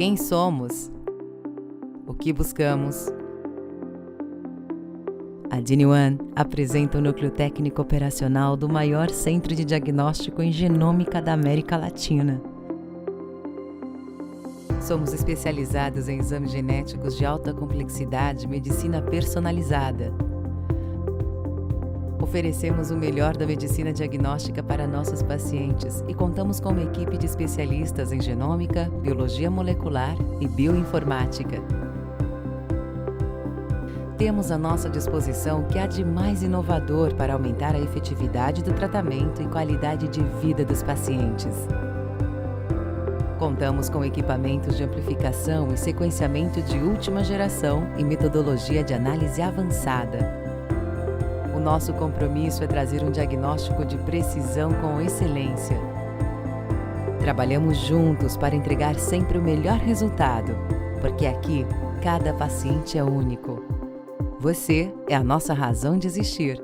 Quem somos? O que buscamos? A DINI-ONE apresenta o núcleo técnico operacional do maior centro de diagnóstico em genômica da América Latina. Somos especializados em exames genéticos de alta complexidade e medicina personalizada. Oferecemos o melhor da medicina diagnóstica para nossos pacientes e contamos com uma equipe de especialistas em genômica, biologia molecular e bioinformática. Temos à nossa disposição o que há de mais inovador para aumentar a efetividade do tratamento e qualidade de vida dos pacientes. Contamos com equipamentos de amplificação e sequenciamento de última geração e metodologia de análise avançada. O nosso compromisso é trazer um diagnóstico de precisão com excelência. Trabalhamos juntos para entregar sempre o melhor resultado, porque aqui cada paciente é único. Você é a nossa razão de existir.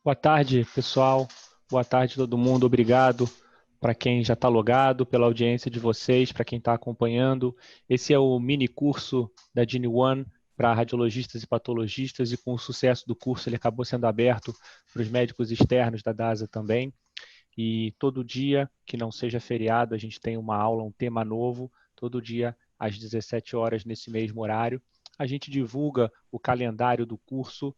Boa tarde, pessoal. Boa tarde, todo mundo. Obrigado para quem já está logado, pela audiência de vocês, para quem está acompanhando. Esse é o mini curso da DINI-ONE para radiologistas e patologistas, e com o sucesso do curso ele acabou sendo aberto para os médicos externos da DASA também. E todo dia, que não seja feriado, a gente tem uma aula, um tema novo, todo dia às 17 horas nesse mesmo horário. A gente divulga o calendário do curso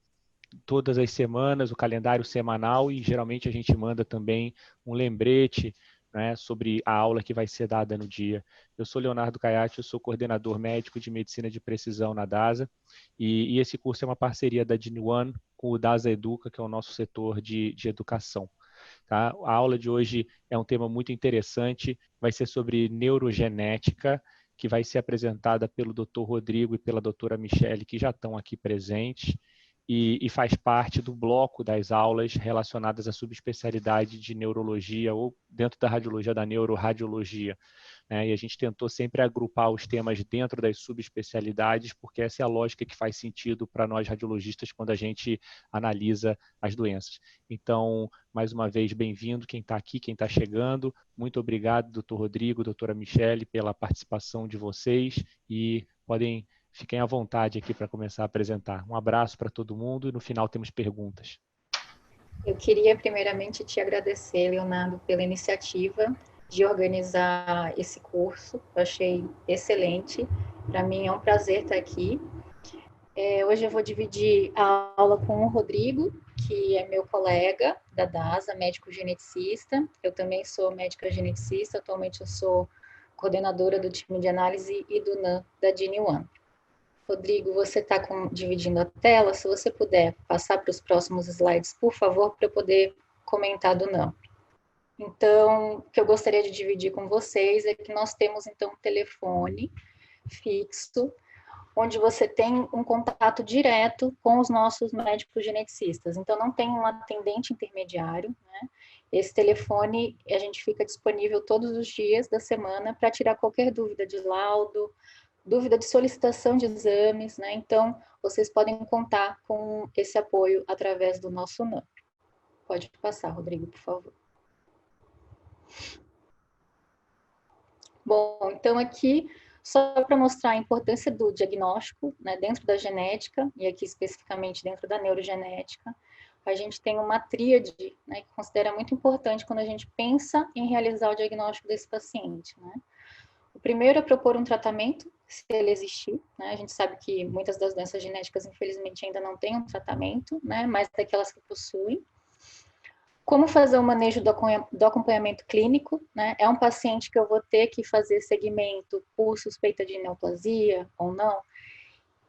todas as semanas, o calendário semanal, e geralmente a gente manda também um lembrete, né, sobre a aula que vai ser dada no dia. Eu sou Leonardo Caiati, eu sou coordenador médico de medicina de precisão na DASA, e esse curso é uma parceria da DINI-ONE com o DASA Educa, que é o nosso setor de educação. Tá? A aula de hoje é um tema muito interessante, vai ser sobre neurogenética, que vai ser apresentada pelo Dr. Rodrigo e pela doutora Michele, que já estão aqui presentes, e faz parte do bloco das aulas relacionadas à subespecialidade de neurologia, ou dentro da radiologia, da neuroradiologia. Né? E a gente tentou sempre agrupar os temas dentro das subespecialidades, porque essa é a lógica que faz sentido para nós radiologistas quando a gente analisa as doenças. Então, mais uma vez, bem-vindo quem está aqui, quem está chegando. Muito obrigado, doutor Rodrigo, doutora Michele, pela participação de vocês, e fiquem à vontade aqui para começar a apresentar. Um abraço para todo mundo e no final temos perguntas. Eu queria primeiramente te agradecer, Leonardo, pela iniciativa de organizar esse curso. Eu achei excelente. Para mim é um prazer estar aqui. Hoje eu vou dividir a aula com o Rodrigo, que é meu colega da DASA, médico geneticista. Eu também sou médica geneticista, atualmente eu sou coordenadora do time de análise e do NAM da DINI-ONE. Rodrigo, você está dividindo a tela, se você puder passar para os próximos slides, por favor, para eu poder comentar do NAM. Então, o que eu gostaria de dividir com vocês é que nós temos, então, um telefone fixo, onde você tem um contato direto com os nossos médicos geneticistas. Então, não tem um atendente intermediário, né? Esse telefone, a gente fica disponível todos os dias da semana para tirar qualquer dúvida de laudo, dúvida de solicitação de exames, né? Então, vocês podem contar com esse apoio através do nosso NAM. Pode passar, Rodrigo, por favor. Bom, então aqui, só para mostrar a importância do diagnóstico, né, dentro da genética, e aqui especificamente dentro da neurogenética, a gente tem uma tríade, né, que considera muito importante quando a gente pensa em realizar o diagnóstico desse paciente, né? O primeiro é propor um tratamento, se ele existir, né? A gente sabe que muitas das doenças genéticas, infelizmente, ainda não têm um tratamento, né? Mas daquelas que possuem. Como fazer o manejo do acompanhamento clínico, né? É um paciente que eu vou ter que fazer segmento por suspeita de neoplasia ou não.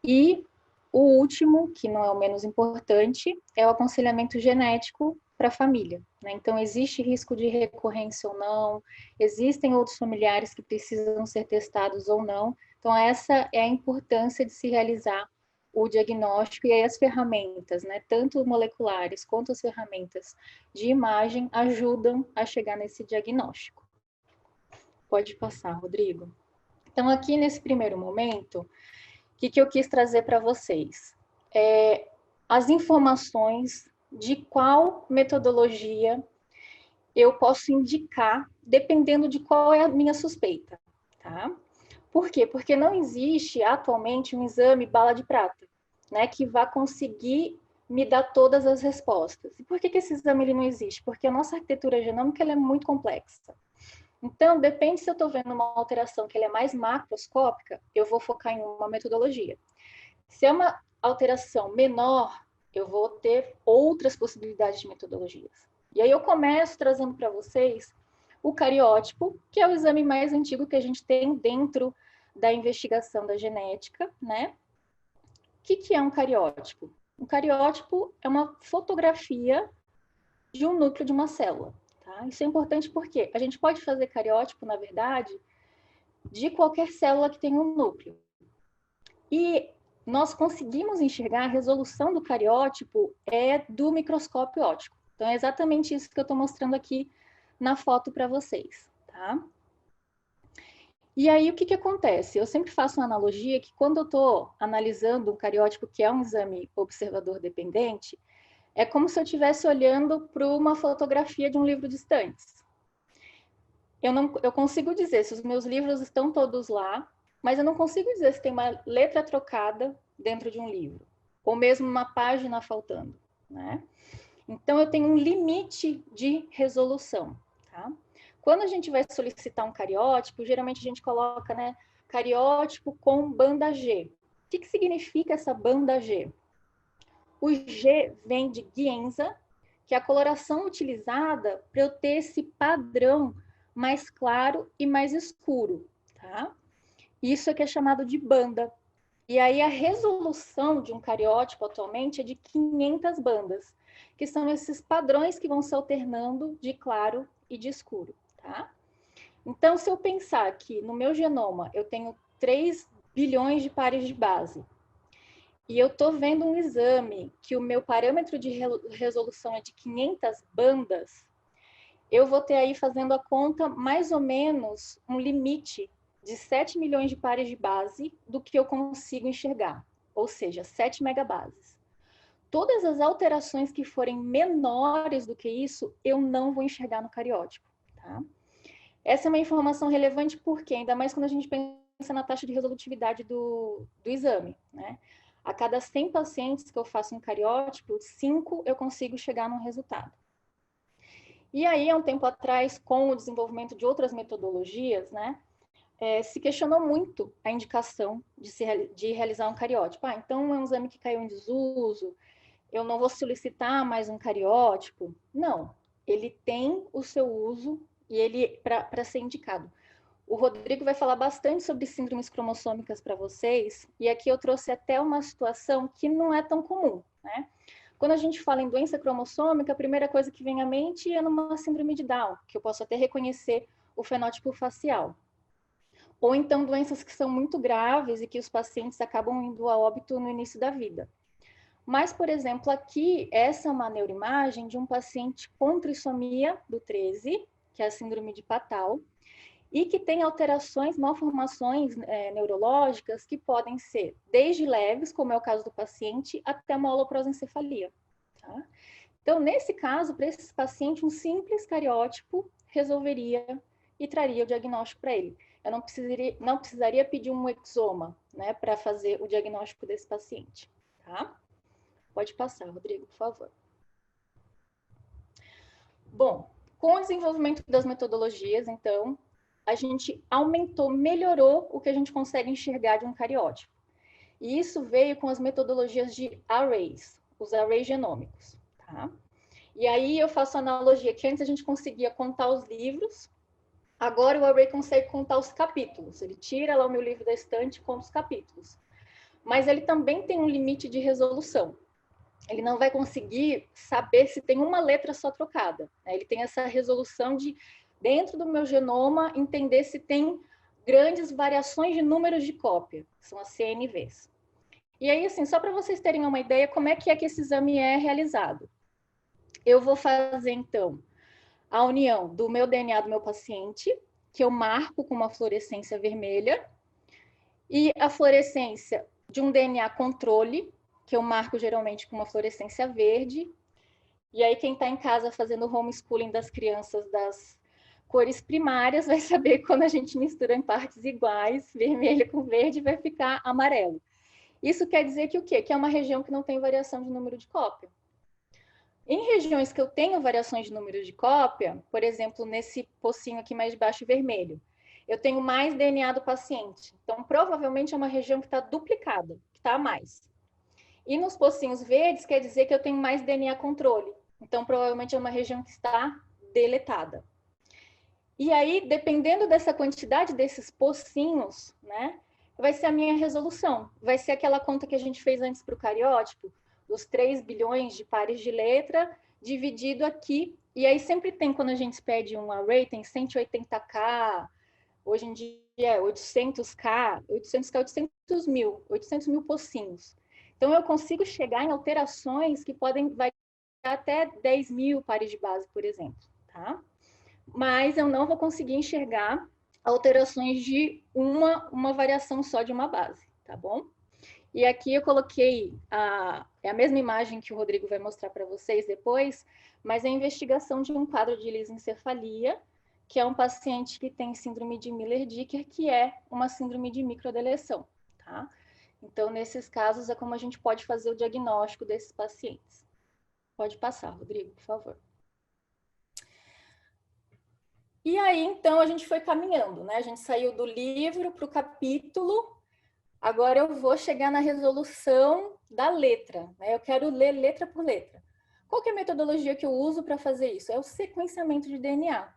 E o último, que não é o menos importante, é o aconselhamento genético para a família, né? Então, existe risco de recorrência ou não, existem outros familiares que precisam ser testados ou não. Então, essa é a importância de se realizar o diagnóstico, e aí as ferramentas, né, tanto moleculares quanto as ferramentas de imagem, ajudam a chegar nesse diagnóstico. Pode passar, Rodrigo. Então, aqui nesse primeiro momento, o que eu quis trazer para vocês? As informações de qual metodologia eu posso indicar, dependendo de qual é a minha suspeita, tá? Por quê? Porque não existe atualmente um exame bala de prata, né, que vá conseguir me dar todas as respostas. E por que esse exame ele não existe? Porque a nossa arquitetura genômica ela é muito complexa. Então, depende se eu estou vendo uma alteração que ela é mais macroscópica, eu vou focar em uma metodologia. Se é uma alteração menor, eu vou ter outras possibilidades de metodologias. E aí eu começo trazendo para vocês o cariótipo, que é o exame mais antigo que a gente tem dentro da investigação da genética, né? O que é um cariótipo? Um cariótipo é uma fotografia de um núcleo de uma célula. Tá? Isso é importante porque a gente pode fazer cariótipo, na verdade, de qualquer célula que tenha um núcleo. E nós conseguimos enxergar a resolução do cariótipo é do microscópio óptico. Então, é exatamente isso que eu estou mostrando aqui na foto para vocês. Tá? E aí, o que acontece? Eu sempre faço uma analogia que quando eu estou analisando um cariótipo, que é um exame observador dependente, é como se eu estivesse olhando para uma fotografia de um livro de estantes. Eu consigo dizer se os meus livros estão todos lá, mas eu não consigo dizer se tem uma letra trocada dentro de um livro, ou mesmo uma página faltando, né? Então, eu tenho um limite de resolução, tá? Quando a gente vai solicitar um cariótipo, geralmente a gente coloca, né, cariótipo com banda G. O que significa essa banda G? O G vem de Gienza, que é a coloração utilizada para eu ter esse padrão mais claro e mais escuro, tá? Isso é que é chamado de banda. E aí a resolução de um cariótipo atualmente é de 500 bandas, que são esses padrões que vão se alternando de claro e de escuro, tá? Então, se eu pensar que no meu genoma eu tenho 3 bilhões de pares de base, e eu estou vendo um exame que o meu parâmetro de resolução é de 500 bandas, eu vou ter aí, fazendo a conta, mais ou menos um limite de 7 milhões de pares de base do que eu consigo enxergar, ou seja, 7 megabases. Todas as alterações que forem menores do que isso, eu não vou enxergar no cariótipo, tá? Essa é uma informação relevante porque, ainda mais quando a gente pensa na taxa de resolutividade do exame, né? A cada 100 pacientes que eu faço um cariótipo, 5 eu consigo chegar num resultado. E aí, há um tempo atrás, com o desenvolvimento de outras metodologias, né, se questionou muito a indicação de realizar um cariótipo. Então é um exame que caiu em desuso, eu não vou solicitar mais um cariótipo. Não, ele tem o seu uso e ele para ser indicado. O Rodrigo vai falar bastante sobre síndromes cromossômicas para vocês, e aqui eu trouxe até uma situação que não é tão comum, né? Quando a gente fala em doença cromossômica, a primeira coisa que vem à mente é numa síndrome de Down, que eu posso até reconhecer o fenótipo facial. Ou então doenças que são muito graves e que os pacientes acabam indo a óbito no início da vida. Mas, por exemplo, aqui, essa é uma neuroimagem de um paciente com trissomia do 13, que é a síndrome de Patau, e que tem alterações, malformações neurológicas que podem ser desde leves, como é o caso do paciente, até uma holoprosencefalia. Tá? Então, nesse caso, para esse paciente, um simples cariótipo resolveria e traria o diagnóstico para ele. Eu não precisaria pedir um exoma, né, para fazer o diagnóstico desse paciente. Tá? Pode passar, Rodrigo, por favor. Bom, com o desenvolvimento das metodologias, então, a gente aumentou, melhorou o que a gente consegue enxergar de um cariótipo. E isso veio com as metodologias de arrays, os arrays genômicos, tá? E aí eu faço a analogia que antes a gente conseguia contar os livros, agora o array consegue contar os capítulos. Ele tira lá o meu livro da estante e conta os capítulos. Mas ele também tem um limite de resolução. Ele não vai conseguir saber se tem uma letra só trocada, né? Ele tem essa resolução de, dentro do meu genoma, entender se tem grandes variações de números de cópia, que são as CNVs. E aí, assim, só para vocês terem uma ideia, como é que esse exame é realizado? Eu vou fazer, então, a união do meu DNA do meu paciente, que eu marco com uma fluorescência vermelha, e a fluorescência de um DNA controle, que eu marco geralmente com uma fluorescência verde, E aí quem está em casa fazendo homeschooling das crianças das cores primárias vai saber que quando a gente mistura em partes iguais, vermelho com verde, vai ficar amarelo. Isso quer dizer que o quê? Que é uma região que não tem variação de número de cópia. Em regiões que eu tenho variações de número de cópia, por exemplo, nesse pocinho aqui mais de baixo vermelho, eu tenho mais DNA do paciente. Então, provavelmente é uma região que está duplicada, que está a mais. E nos pocinhos verdes quer dizer que eu tenho mais DNA controle. Então, provavelmente é uma região que está deletada. E aí, dependendo dessa quantidade desses pocinhos, né, vai ser a minha resolução. Vai ser aquela conta que a gente fez antes para o cariótipo, dos 3 bilhões de pares de letra, dividido aqui. E aí sempre tem, quando a gente pede um array, tem 180K, hoje em dia é 800K, 800 mil pocinhos. Então, eu consigo chegar em alterações que podem variar até 10 mil pares de base, por exemplo, tá? Mas eu não vou conseguir enxergar alterações de uma variação só de uma base, tá bom? E aqui eu coloquei é a mesma imagem que o Rodrigo vai mostrar para vocês depois, mas é a investigação de um quadro de lisencefalia, que é um paciente que tem síndrome de Miller-Diecker, que é uma síndrome de microdeleção, tá? Então, nesses casos, é como a gente pode fazer o diagnóstico desses pacientes. Pode passar, Rodrigo, por favor. E aí, então, a gente foi caminhando, né? A gente saiu do livro para o capítulo. Agora eu vou chegar na resolução da letra, né? Eu quero ler letra por letra. Qual que é a metodologia que eu uso para fazer isso? É o sequenciamento de DNA.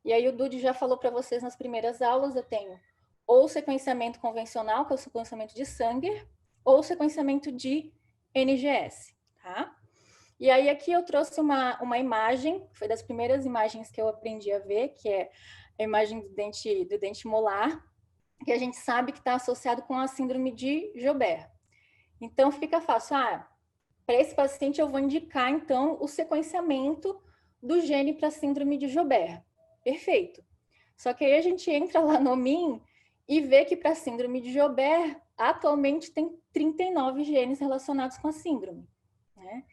E aí o Dude já falou para vocês nas primeiras aulas, eu tenho ou sequenciamento convencional, que é o sequenciamento de Sanger, ou sequenciamento de NGS, tá? E aí aqui eu trouxe uma imagem, foi das primeiras imagens que eu aprendi a ver, que é a imagem do dente molar, que a gente sabe que está associado com a síndrome de Joubert. Então, fica fácil. Para esse paciente, eu vou indicar, então, o sequenciamento do gene para a síndrome de Joubert. Perfeito. Só que aí a gente entra lá no MIM e vê que para a síndrome de Joubert, atualmente tem 39 genes relacionados com a síndrome, né?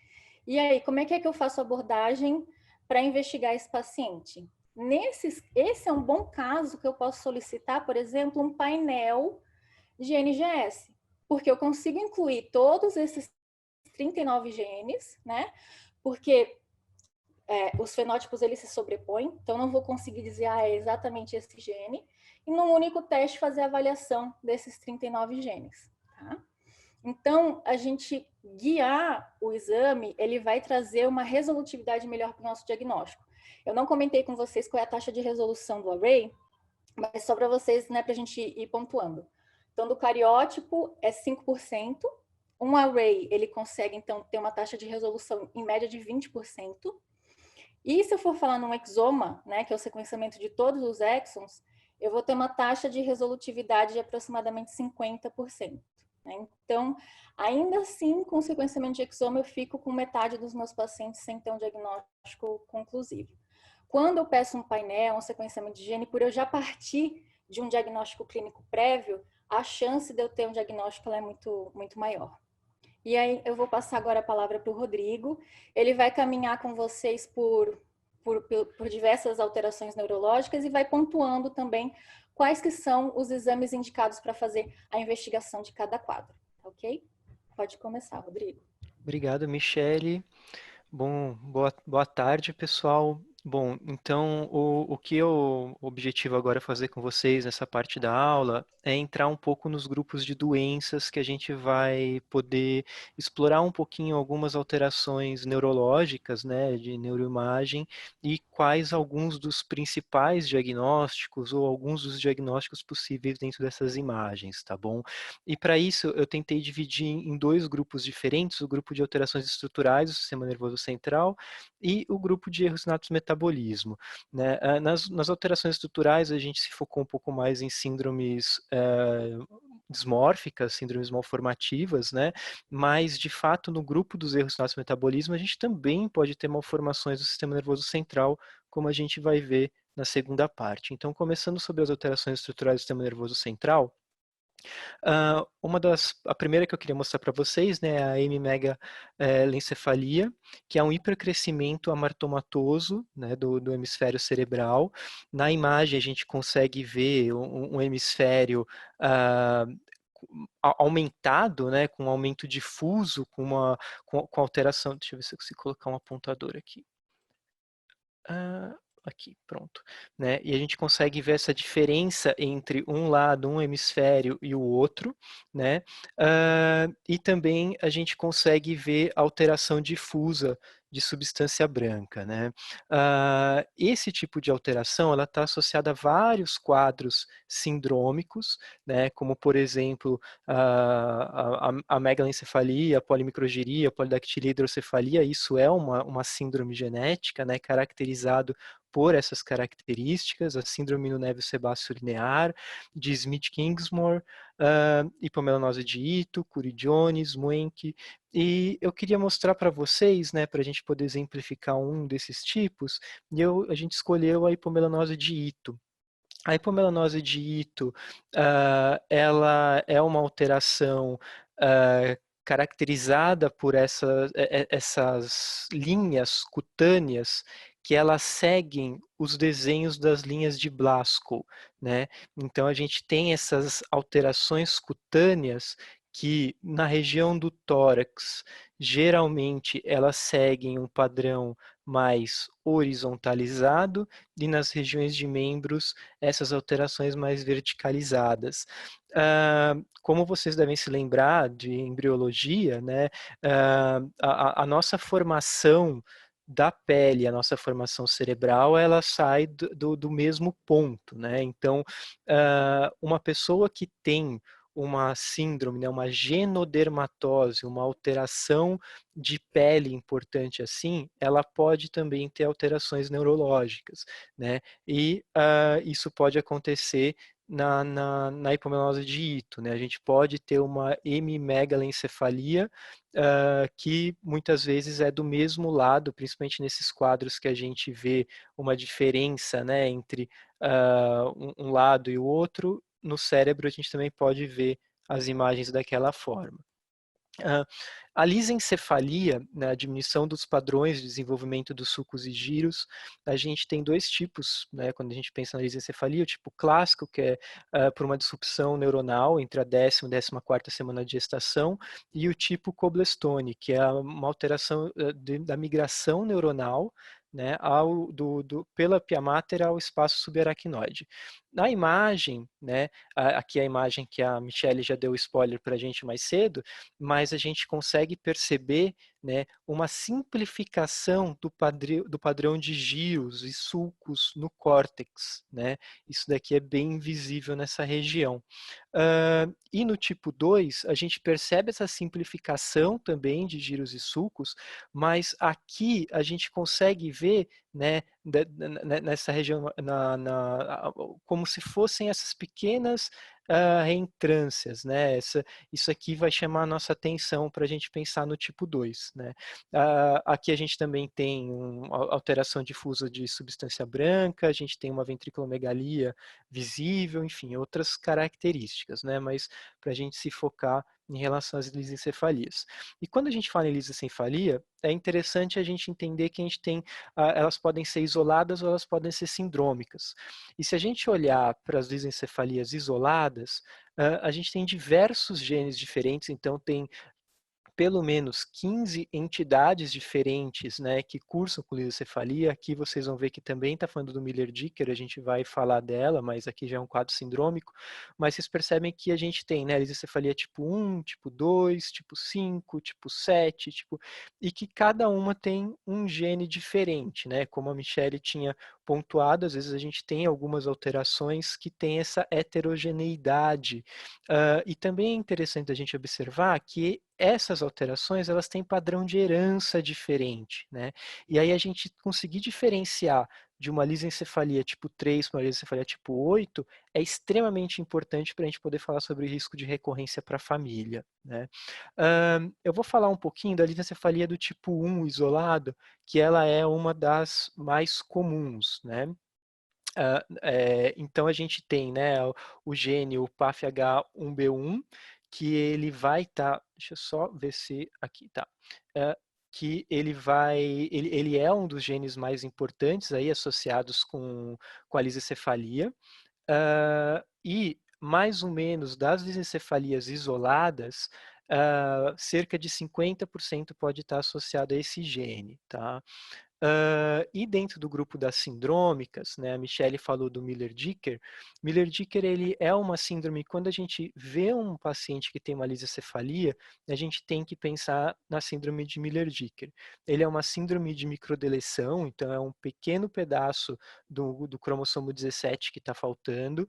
E aí, como é que eu faço a abordagem para investigar esse paciente? Esse é um bom caso que eu posso solicitar, por exemplo, um painel de NGS, porque eu consigo incluir todos esses 39 genes, né? Porque os fenótipos eles se sobrepõem, então não vou conseguir dizer, é exatamente esse gene, e num único teste fazer a avaliação desses 39 genes, tá? Então, a gente guiar o exame, ele vai trazer uma resolutividade melhor para o nosso diagnóstico. Eu não comentei com vocês qual é a taxa de resolução do array, mas só para vocês, né, para a gente ir pontuando. Então, do cariótipo é 5%, um array, ele consegue, então, ter uma taxa de resolução em média de 20%, e se eu for falar num exoma, né, que é o sequenciamento de todos os exons, eu vou ter uma taxa de resolutividade de aproximadamente 50%. Né? Então, ainda assim, com o sequenciamento de exoma, eu fico com metade dos meus pacientes sem ter um diagnóstico conclusivo. Quando eu peço um painel, um sequenciamento de gene, por eu já partir de um diagnóstico clínico prévio, a chance de eu ter um diagnóstico ela é muito, muito maior. E aí eu vou passar agora a palavra para o Rodrigo. Ele vai caminhar com vocês por diversas alterações neurológicas e vai pontuando também quais que são os exames indicados para fazer a investigação de cada quadro, ok? Pode começar, Rodrigo. Obrigado, Michele. Bom, boa tarde, pessoal. Bom, então o que eu objetivo agora fazer com vocês nessa parte da aula é entrar um pouco nos grupos de doenças que a gente vai poder explorar um pouquinho algumas alterações neurológicas, né, de neuroimagem e quais alguns dos principais diagnósticos ou alguns dos diagnósticos possíveis dentro dessas imagens, tá bom? E para isso eu tentei dividir em dois grupos diferentes, o grupo de alterações estruturais do sistema nervoso central e o grupo de erros natos metabolismo, né? Nas alterações estruturais a gente se focou um pouco mais em síndromes dismórficas, síndromes malformativas, né? Mas de fato no grupo dos erros natos metabolismo a gente também pode ter malformações do sistema nervoso central, como a gente vai ver na segunda parte. Então, começando sobre as alterações estruturais do sistema nervoso central, A primeira que eu queria mostrar para vocês, né, é a hemimegalencefalia, que é um hipercrescimento amartomatoso, né, do hemisfério cerebral. Na imagem a gente consegue ver um hemisfério aumentado, né, com um aumento difuso, com alteração. Deixa eu ver se eu consigo colocar um apontador aqui. Aqui, pronto. Né? E a gente consegue ver essa diferença entre um lado, um hemisfério e o outro, né? E também a gente consegue ver alteração difusa de substância branca, né? Esse tipo de alteração, ela está associada a vários quadros sindrômicos, né? Como, por exemplo, a megalencefalia, a polimicrogiria, a polidactilia hidrocefalia. Isso é uma síndrome genética, né? Caracterizado por essas características, a síndrome no névio sebáceo linear, de Smith-Kingsmore, hipomelanose de Ito, Curi-Jones, Muenke. E eu queria mostrar para vocês, né, para a gente poder exemplificar um desses tipos, e a gente escolheu a hipomelanose de Ito. A hipomelanose de Ito, ela é uma alteração caracterizada por essas linhas cutâneas que elas seguem os desenhos das linhas de Blaschko, né? Então a gente tem essas alterações cutâneas que na região do tórax, geralmente elas seguem um padrão mais horizontalizado e nas regiões de membros essas alterações mais verticalizadas. Como vocês devem se lembrar de embriologia, né, a nossa formação da pele, a nossa formação cerebral, ela sai do mesmo ponto, né? Então, uma pessoa que tem uma síndrome, né, uma genodermatose, uma alteração de pele importante assim, ela pode também ter alterações neurológicas, né? E isso pode acontecer na hipomelanose de Ito, né? A gente pode ter uma hemimegalencefalia que muitas vezes é do mesmo lado, principalmente nesses quadros que a gente vê uma diferença, né, entre um lado e o outro. No cérebro a gente também pode ver as imagens daquela forma. A lisencefalia, né, a diminuição dos padrões de desenvolvimento dos sulcos e giros, a gente tem dois tipos, né, quando a gente pensa na lisencefalia, o tipo clássico, que é por uma disrupção neuronal entre a 10ª e 14ª semana de gestação, e o tipo Coblestone, que é uma alteração da migração neuronal, né, pela pia mater ao espaço subaracnoide. Na imagem, né, aqui é a imagem que a Michelle já deu spoiler para a gente mais cedo, mas a gente consegue perceber, né, uma simplificação do padrão de giros e sulcos no córtex, né? Isso daqui é bem visível nessa região. E no tipo 2, a gente percebe essa simplificação também de giros e sulcos, mas aqui a gente consegue ver, né, nessa região, como se fossem essas pequenas reentrâncias, né? Isso aqui vai chamar a nossa atenção para a gente pensar no tipo 2, né? Aqui a gente também tem uma alteração difusa de substância branca, a gente tem uma ventriculomegalia visível, enfim, outras características, né? Mas para a gente se focar em relação às lisencefalias. E quando a gente fala em lisencefalia, é interessante a gente entender que a gente tem, elas podem ser isoladas ou elas podem ser sindrômicas. E se a gente olhar para as lisencefalias isoladas, a gente tem diversos genes diferentes, então tem pelo menos 15 entidades diferentes, né, que cursam com lisencefalia. Aqui vocês vão ver que também está falando do Miller-Dicker, a gente vai falar dela, mas aqui já é um quadro sindrômico. Mas vocês percebem que a gente tem, né, lisencefalia tipo 1, tipo 2, tipo 5, tipo 7, e que cada uma tem um gene diferente, né, como a Michelle tinha pontuado, às vezes a gente tem algumas alterações que têm essa heterogeneidade. E também é interessante a gente observar que essas alterações elas têm padrão de herança diferente, né? E aí a gente conseguir diferenciar de uma lisencefalia tipo 3 para uma lisencefalia tipo 8 é extremamente importante para a gente poder falar sobre o risco de recorrência para a família, né? Eu vou falar um pouquinho da lisencefalia do tipo 1 isolado, que ela é uma das mais comuns, né? Então a gente tem, né, o gene, o PAFH1B1, que ele vai estar, deixa eu só ver se aqui tá, que ele é um dos genes mais importantes aí associados com a lisocefalia, e mais ou menos das lisencefalias isoladas, cerca de 50% pode estar associado a esse gene, tá? E dentro do grupo das sindrômicas, né, a Michelle falou do Miller-Diecker. Miller-Diecker, ele é uma síndrome, quando a gente vê um paciente que tem uma lisocefalia, a gente tem que pensar na síndrome de Miller-Diecker. Ele é uma síndrome de microdeleção, então é um pequeno pedaço do cromossomo 17 que está faltando,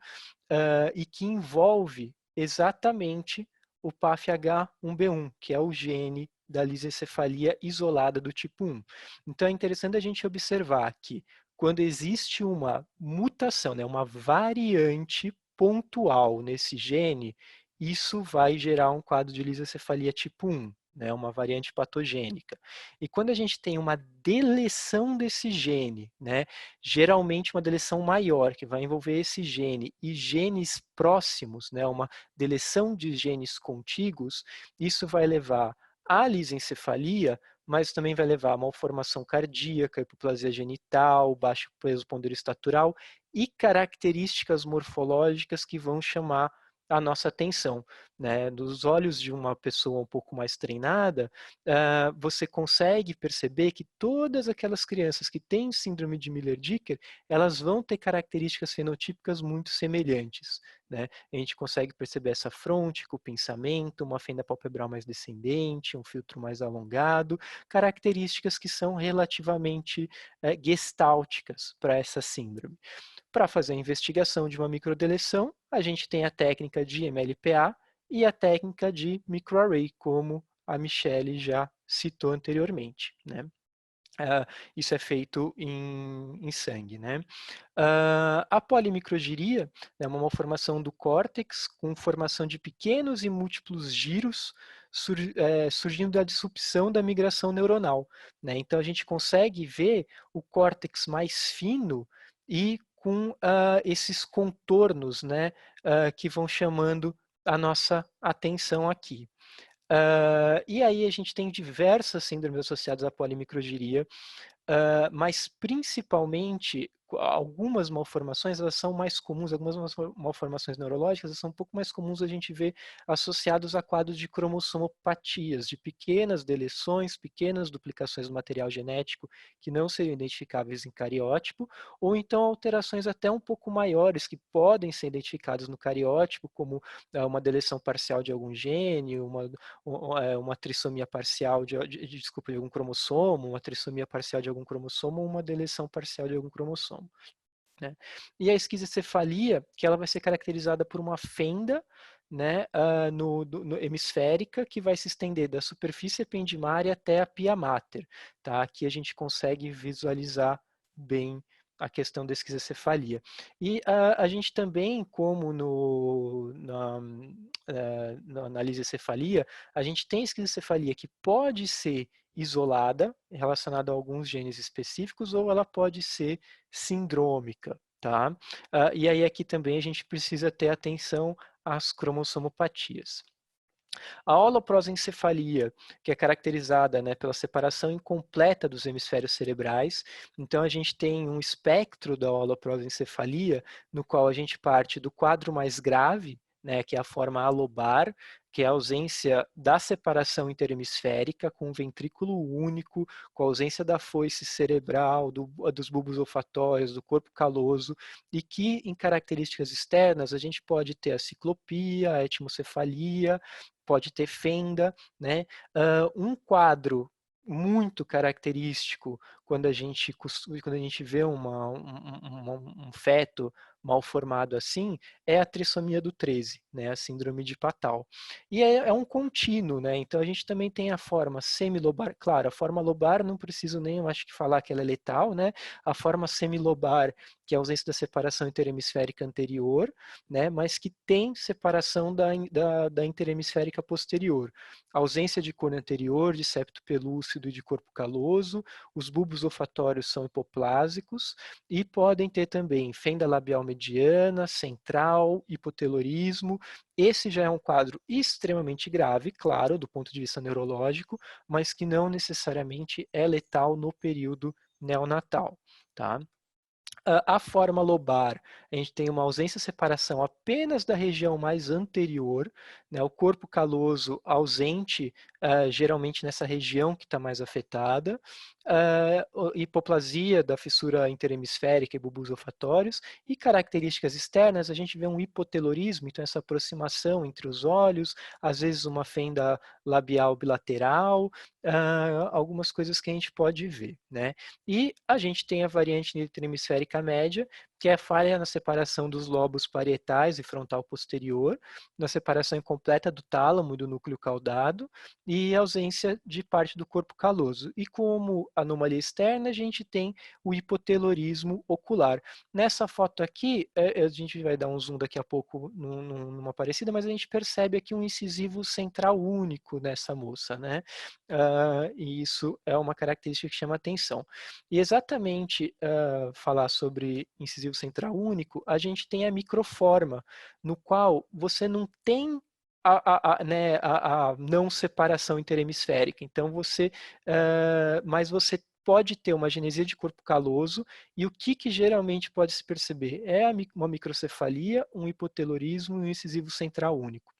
e que envolve exatamente o PAFH1B1, que é o gene da lisencefalia isolada do tipo 1. Então é interessante a gente observar que quando existe uma mutação, né, uma variante pontual nesse gene, isso vai gerar um quadro de lisencefalia tipo 1, né, uma variante patogênica. E quando a gente tem uma deleção desse gene, né, geralmente uma deleção maior, que vai envolver esse gene, e genes próximos, né, uma deleção de genes contíguos, isso vai levar à lisencefalia, mas também vai levar a malformação cardíaca, hipoplasia genital, baixo peso ponderostatural e características morfológicas que vão chamar a nossa atenção, né? Dos olhos de uma pessoa um pouco mais treinada, você consegue perceber que todas aquelas crianças que têm síndrome de Miller-Diecker, elas vão ter características fenotípicas muito semelhantes, né? A gente consegue perceber essa fronte com o pensamento, uma fenda palpebral mais descendente, um filtro mais alongado, características que são relativamente gestálticas para essa síndrome. Para fazer a investigação de uma microdeleção, a gente tem a técnica de MLPA e a técnica de microarray, como a Michelle já citou anteriormente, né? Isso é feito em sangue, né? A polimicrogiria é uma malformação do córtex com formação de pequenos e múltiplos giros surgindo da disrupção da migração neuronal, né? Então a gente consegue ver o córtex mais fino e com esses contornos, né, que vão chamando a nossa atenção aqui. E aí a gente tem diversas síndromes associadas à polimicrogiria, mas principalmente algumas malformações, elas são mais comuns, algumas malformações neurológicas, elas são um pouco mais comuns a gente ver associados a quadros de cromossomopatias, de pequenas deleções, pequenas duplicações do material genético que não seriam identificáveis em cariótipo, ou então alterações até um pouco maiores que podem ser identificadas no cariótipo, como uma deleção parcial de algum gene, uma trissomia parcial de algum cromossomo, uma trissomia parcial de algum cromossomo ou uma deleção parcial de algum cromossomo, né? E a esquizocefalia, que ela vai ser caracterizada por uma fenda, né, no hemisférica, que vai se estender da superfície ependimária até a pia mater, tá? Aqui a gente consegue visualizar bem a questão da esquizocefalia. E a gente também, como na lisocefalia, a gente tem esquizocefalia que pode ser isolada, relacionada a alguns genes específicos, ou ela pode ser sindrômica, tá? E aí aqui também a gente precisa ter atenção às cromossomopatias. A holoprosencefalia, que é caracterizada, né, pela separação incompleta dos hemisférios cerebrais, então a gente tem um espectro da holoprosencefalia, no qual a gente parte do quadro mais grave, né, que é a forma alobar, que é a ausência da separação interhemisférica, com um ventrículo único, com a ausência da foice cerebral, dos bulbos olfatórios, do corpo caloso, e que em características externas a gente pode ter a ciclopia, a etimocefalia, pode ter fenda, né? Um quadro muito característico quando a gente vê um feto mal formado assim, é a trissomia do 13, né, a síndrome de Patau. E é um contínuo, né, então a gente também tem a forma semilobar, claro, a forma lobar não preciso nem, eu acho que falar que ela é letal, né, a forma semilobar, que é a ausência da separação interhemisférica anterior, né, mas que tem separação da interhemisférica posterior. A ausência de cor anterior, de septo pelúcido e de corpo caloso, os bulbos bulbos olfatórios são hipoplásicos e podem ter também fenda labial mediana, central, hipotelorismo. Esse já é um quadro extremamente grave, claro, do ponto de vista neurológico, mas que não necessariamente é letal no período neonatal, tá? A forma lobar, a gente tem uma ausência e separação apenas da região mais anterior, né, o corpo caloso ausente, geralmente nessa região que está mais afetada, hipoplasia da fissura interhemisférica e bulbos olfatórios, e características externas, a gente vê um hipotelorismo, então essa aproximação entre os olhos, às vezes uma fenda labial bilateral, algumas coisas que a gente pode ver, né? E a gente tem a variante interhemisférica média, que é a falha na separação dos lobos parietais e frontal posterior, na separação incompleta do tálamo e do núcleo caudado, e ausência de parte do corpo caloso. E como anomalia externa, a gente tem o hipotelorismo ocular. Nessa foto aqui, a gente vai dar um zoom daqui a pouco numa parecida, mas a gente percebe aqui um incisivo central único nessa moça, né? E isso é uma característica que chama atenção. E exatamente falar sobre incisivo central único, a gente tem a microforma, no qual você não tem a não separação interhemisférica. Então mas você pode ter uma genesia de corpo caloso, e o que geralmente pode se perceber? É uma microcefalia, um hipotelorismo e um incisivo central único.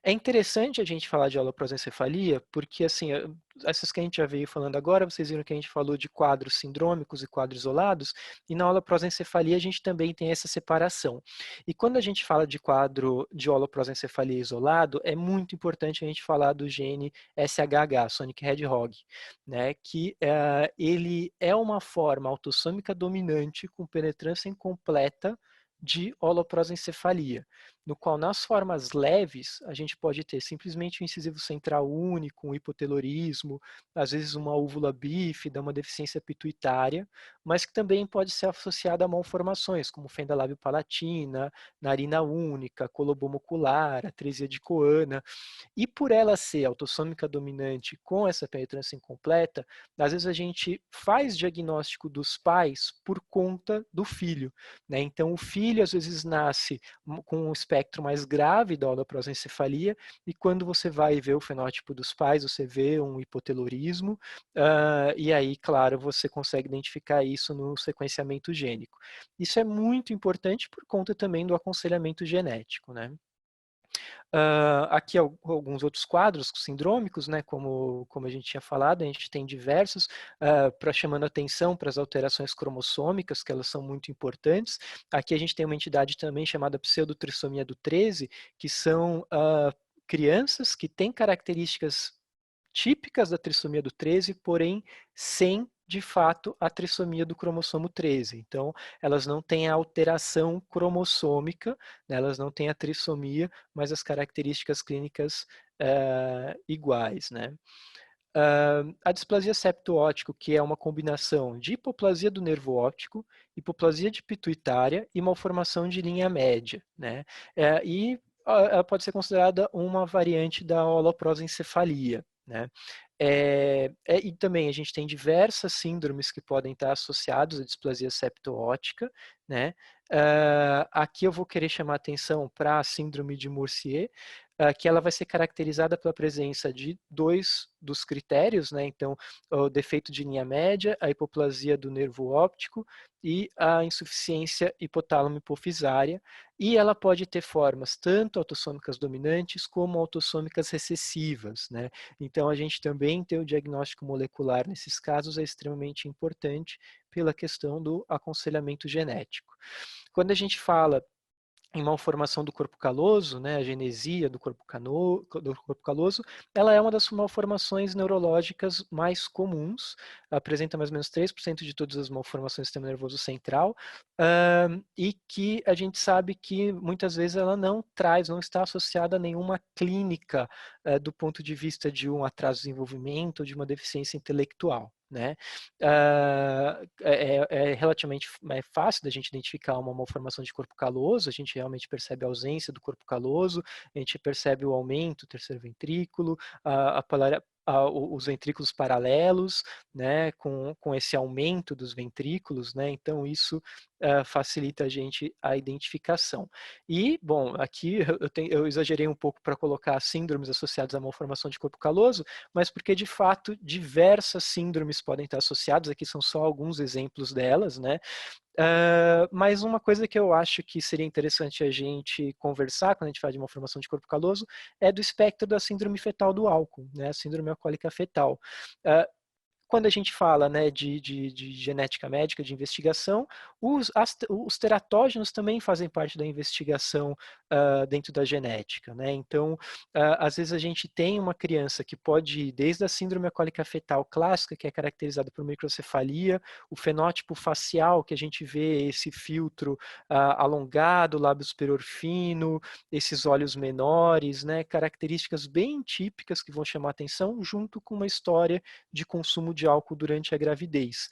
É interessante a gente falar de holoprosencefalia, porque assim, essas que a gente já veio falando agora, vocês viram que a gente falou de quadros sindrômicos e quadros isolados, e na holoprosencefalia a gente também tem essa separação. E quando a gente fala de quadro de holoprosencefalia isolado, é muito importante a gente falar do gene SHH, Sonic Hedgehog, né, que ele é uma forma autossômica dominante com penetrância incompleta de holoprosencefalia, no qual nas formas leves a gente pode ter simplesmente um incisivo central único, um hipotelorismo, às vezes uma úvula bífida, uma deficiência pituitária, mas que também pode ser associada a malformações, como fenda lábio-palatina, narina única, coloboma ocular, atresia de Coana. E por ela ser autossômica dominante com essa penetrância incompleta, às vezes a gente faz diagnóstico dos pais por conta do filho, né? Então o filho às vezes nasce com um espectro mais grave da holoprosencefalia, e quando você vai ver o fenótipo dos pais, você vê um hipotelorismo, e aí, claro, você consegue identificar isso no sequenciamento gênico. Isso é muito importante por conta também do aconselhamento genético, né? Aqui alguns outros quadros sindrômicos, né, como a gente tinha falado, a gente tem diversos, chamando atenção para as alterações cromossômicas, que elas são muito importantes. Aqui a gente tem uma entidade também chamada pseudotrissomia do 13, que são crianças que têm características típicas da trissomia do 13, porém sem de fato a trissomia do cromossomo 13. Então, elas não têm a alteração cromossômica, né, elas não têm a trissomia, mas as características clínicas iguais, né? A displasia septo-óptico, que é uma combinação de hipoplasia do nervo óptico, hipoplasia de pituitária e malformação de linha média, né? Ela pode ser considerada uma variante da holoprosencefalia, né? E também a gente tem diversas síndromes que podem estar associadas à displasia septo-óptica, né? Aqui eu vou querer chamar a atenção para a síndrome de Murcier, que ela vai ser caracterizada pela presença de dois dos critérios, né? Então, o defeito de linha média, a hipoplasia do nervo óptico e a insuficiência hipotálamo-hipofisária, e ela pode ter formas tanto autossômicas dominantes como autossômicas recessivas, né? Então, a gente também ter o diagnóstico molecular nesses casos é extremamente importante pela questão do aconselhamento genético. Quando a gente fala em malformação do corpo caloso, né, a genesia do corpo caloso, ela é uma das malformações neurológicas mais comuns, apresenta mais ou menos 3% de todas as malformações do sistema nervoso central, e que a gente sabe que muitas vezes ela não está associada a nenhuma clínica do ponto de vista de um atraso de desenvolvimento ou de uma deficiência intelectual, né? É relativamente fácil da gente identificar uma malformação de corpo caloso, a gente realmente percebe a ausência do corpo caloso, a gente percebe o aumento do terceiro ventrículo, a os ventrículos paralelos, né, com esse aumento dos ventrículos, né, então isso facilita a gente a identificação. E, bom, aqui eu exagerei um pouco para colocar síndromes associadas à malformação de corpo caloso, mas porque, de fato, diversas síndromes podem estar associadas, aqui são só alguns exemplos delas, né, mas uma coisa que eu acho que seria interessante a gente conversar quando a gente fala de malformação de corpo caloso é do espectro da síndrome fetal do álcool, né, a síndrome alcoólica fetal. Quando a gente fala, né, de genética médica, de investigação, os teratógenos também fazem parte da investigação dentro da genética, né? Então, às vezes a gente tem uma criança que pode ir desde a síndrome alcoólica fetal clássica, que é caracterizada por microcefalia, o fenótipo facial, que a gente vê esse filtro alongado, lábio superior fino, esses olhos menores, né? Características bem típicas que vão chamar atenção, junto com uma história de consumo de álcool durante a gravidez.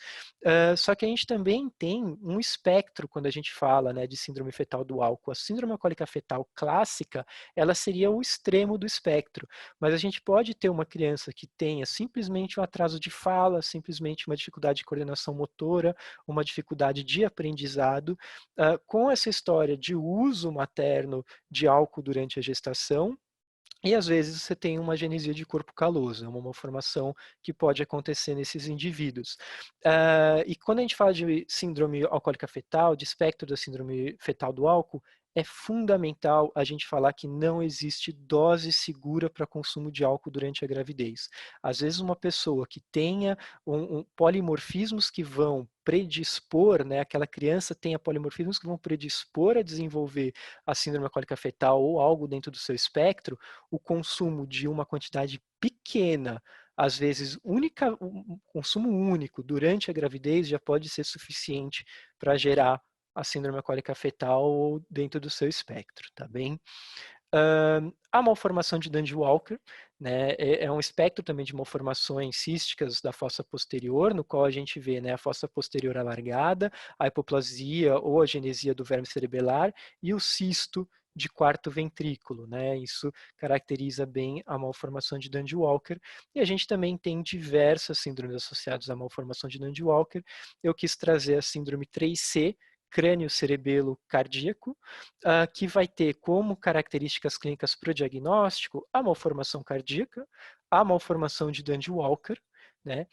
Só que a gente também tem um espectro quando a gente fala, né, de síndrome fetal do álcool. A síndrome alcoólica fetal clássica, ela seria o extremo do espectro, mas a gente pode ter uma criança que tenha simplesmente um atraso de fala, simplesmente uma dificuldade de coordenação motora, uma dificuldade de aprendizado, com essa história de uso materno de álcool durante a gestação. E às vezes você tem uma agenesia de corpo caloso, é uma malformação que pode acontecer nesses indivíduos. E quando a gente fala de síndrome alcoólica fetal, de espectro da síndrome fetal do álcool, é fundamental a gente falar que não existe dose segura para consumo de álcool durante a gravidez. Às vezes uma pessoa que tenha polimorfismos que vão predispor, né, aquela criança tenha polimorfismos que vão predispor a desenvolver a síndrome alcoólica fetal ou algo dentro do seu espectro, o consumo de uma quantidade pequena, às vezes um consumo único durante a gravidez já pode ser suficiente para gerar a síndrome alcoólica fetal dentro do seu espectro, tá bem? A malformação de Dandy-Walker, né, é um espectro também de malformações císticas da fossa posterior, no qual a gente vê, né, a fossa posterior alargada, a hipoplasia ou a genesia do verme cerebelar e o cisto de quarto ventrículo, né? Isso caracteriza bem a malformação de Dandy-Walker. E a gente também tem diversas síndromes associadas à malformação de Dandy-Walker. Eu quis trazer a síndrome 3C, crânio cerebelo cardíaco, que vai ter como características clínicas para o diagnóstico a malformação cardíaca, a malformação de Dandy-Walker, né,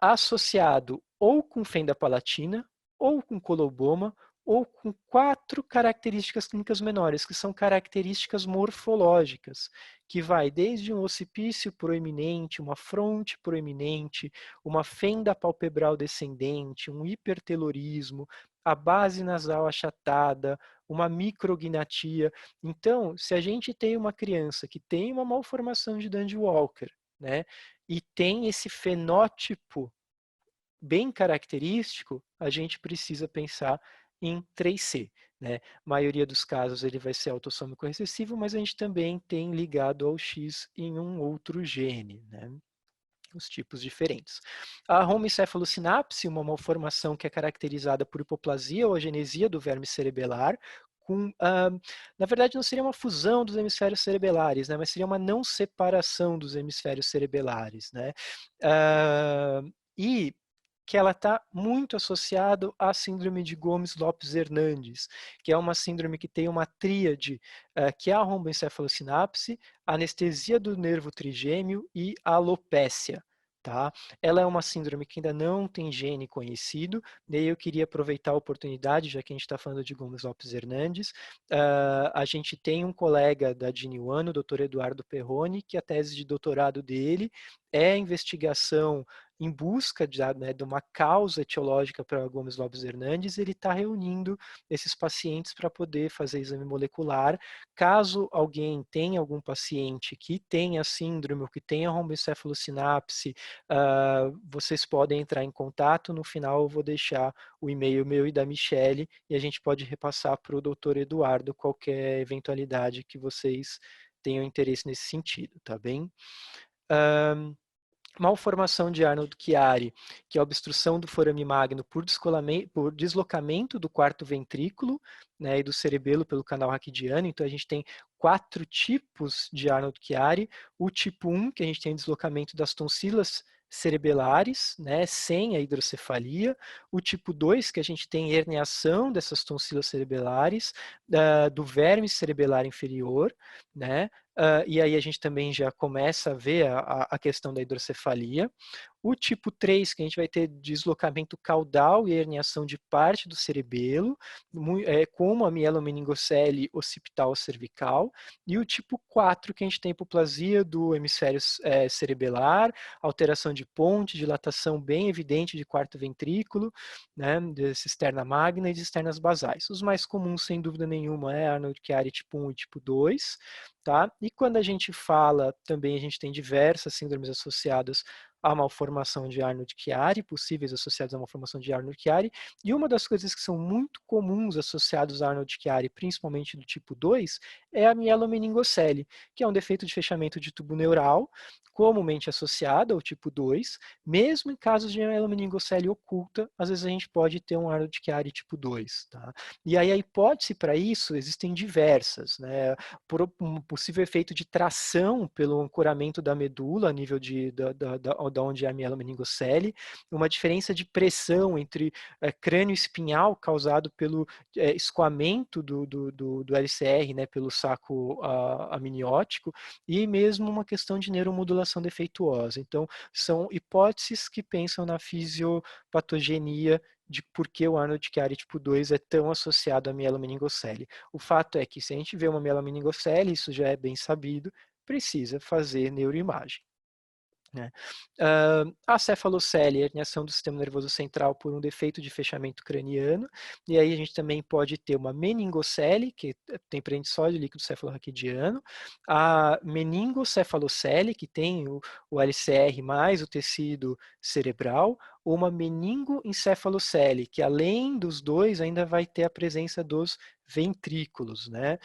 associado ou com fenda palatina, ou com coloboma, ou com 4 características clínicas menores, que são características morfológicas, que vai desde um occipício proeminente, uma fronte proeminente, uma fenda palpebral descendente, um hipertelorismo, a base nasal achatada, uma micrognatia. Então, se a gente tem uma criança que tem uma malformação de Dandy-Walker, né, e tem esse fenótipo bem característico, a gente precisa pensar em 3C. Né? A maioria dos casos ele vai ser autossômico recessivo, mas a gente também tem ligado ao X em um outro gene. Né? Os tipos diferentes. A homoencefalosinapse, uma malformação que é caracterizada por hipoplasia ou agenesia do verme cerebelar, na verdade não seria uma fusão dos hemisférios cerebelares, né, mas seria uma não separação dos hemisférios cerebelares. Né, e que ela está muito associada à síndrome de Gomes-Lopes-Hernandes, que é uma síndrome que tem uma tríade, que é a romboencefalosinapse, anestesia do nervo trigêmeo e alopécia. Tá? Ela é uma síndrome que ainda não tem gene conhecido, daí eu queria aproveitar a oportunidade, já que a gente está falando de Gomes-Lopes-Hernandes, a gente tem um colega da Gene1, o Dr. Eduardo Perrone, que a tese de doutorado dele é a investigação em busca né, de uma causa etiológica para Gomes-Lopes-Hernandes, ele está reunindo esses pacientes para poder fazer exame molecular. Caso alguém tenha algum paciente que tenha síndrome ou que tenha romboencefalosinapse, vocês podem entrar em contato. No final eu vou deixar o e-mail meu e da Michele e a gente pode repassar para o Dr. Eduardo qualquer eventualidade que vocês tenham interesse nesse sentido, tá bem? malformação de Arnold-Chiari, que é a obstrução do forame magno por deslocamento do quarto ventrículo, né, e do cerebelo pelo canal raquidiano. Então, a gente tem 4 tipos de Arnold-Chiari. O tipo 1, que a gente tem deslocamento das tonsilas cerebelares, né, sem a hidrocefalia. O tipo 2, que a gente tem herniação dessas tonsilas cerebelares, do verme cerebelar inferior, né, e aí a gente também já começa a ver a questão da hidrocefalia. O tipo 3, que a gente vai ter deslocamento caudal e herniação de parte do cerebelo, como a mielomeningocele occipital cervical. E o tipo 4, que a gente tem hipoplasia do hemisfério cerebelar, alteração de ponte, dilatação bem evidente de quarto ventrículo, né, de cisterna magna e de cisternas basais. Os mais comuns, sem dúvida nenhuma, é Arnold-Chiari tipo 1 e tipo 2. Tá? E quando a gente fala, também a gente tem diversas síndromes associadas à malformação de Arnold-Chiari, possíveis associadas à malformação de Arnold-Chiari, e uma das coisas que são muito comuns associados a Arnold-Chiari, principalmente do tipo 2, é a mielomeningocele, que é um defeito de fechamento de tubo neural, comumente associado ao tipo 2, mesmo em casos de mielomeningocele oculta, às vezes a gente pode ter um Arnold-Chiari tipo 2. Tá? E aí a hipótese para isso existem diversas, né? Por um possível efeito de tração pelo ancoramento da medula a nível da onde é a mielomeningocele, uma diferença de pressão entre crânio espinhal causado pelo escoamento do LCR, né, pelo saco amniótico, e mesmo uma questão de neuromodulação defeituosa. Então, são hipóteses que pensam na fisiopatogenia de por que o Arnold-Chiari tipo 2 é tão associado à mielomeningocele. O fato é que se a gente vê uma mielomeningocele, isso já é bem sabido, precisa fazer neuroimagem. Né? A cefalocele, herniação do sistema nervoso central por um defeito de fechamento craniano, e aí a gente também pode ter uma meningocele, que tem presente só de líquido cefalorraquidiano, a meningocefalocele, que tem o LCR mais o tecido cerebral, ou uma meningoencefalocele, que além dos dois ainda vai ter a presença dos ventrículos, né?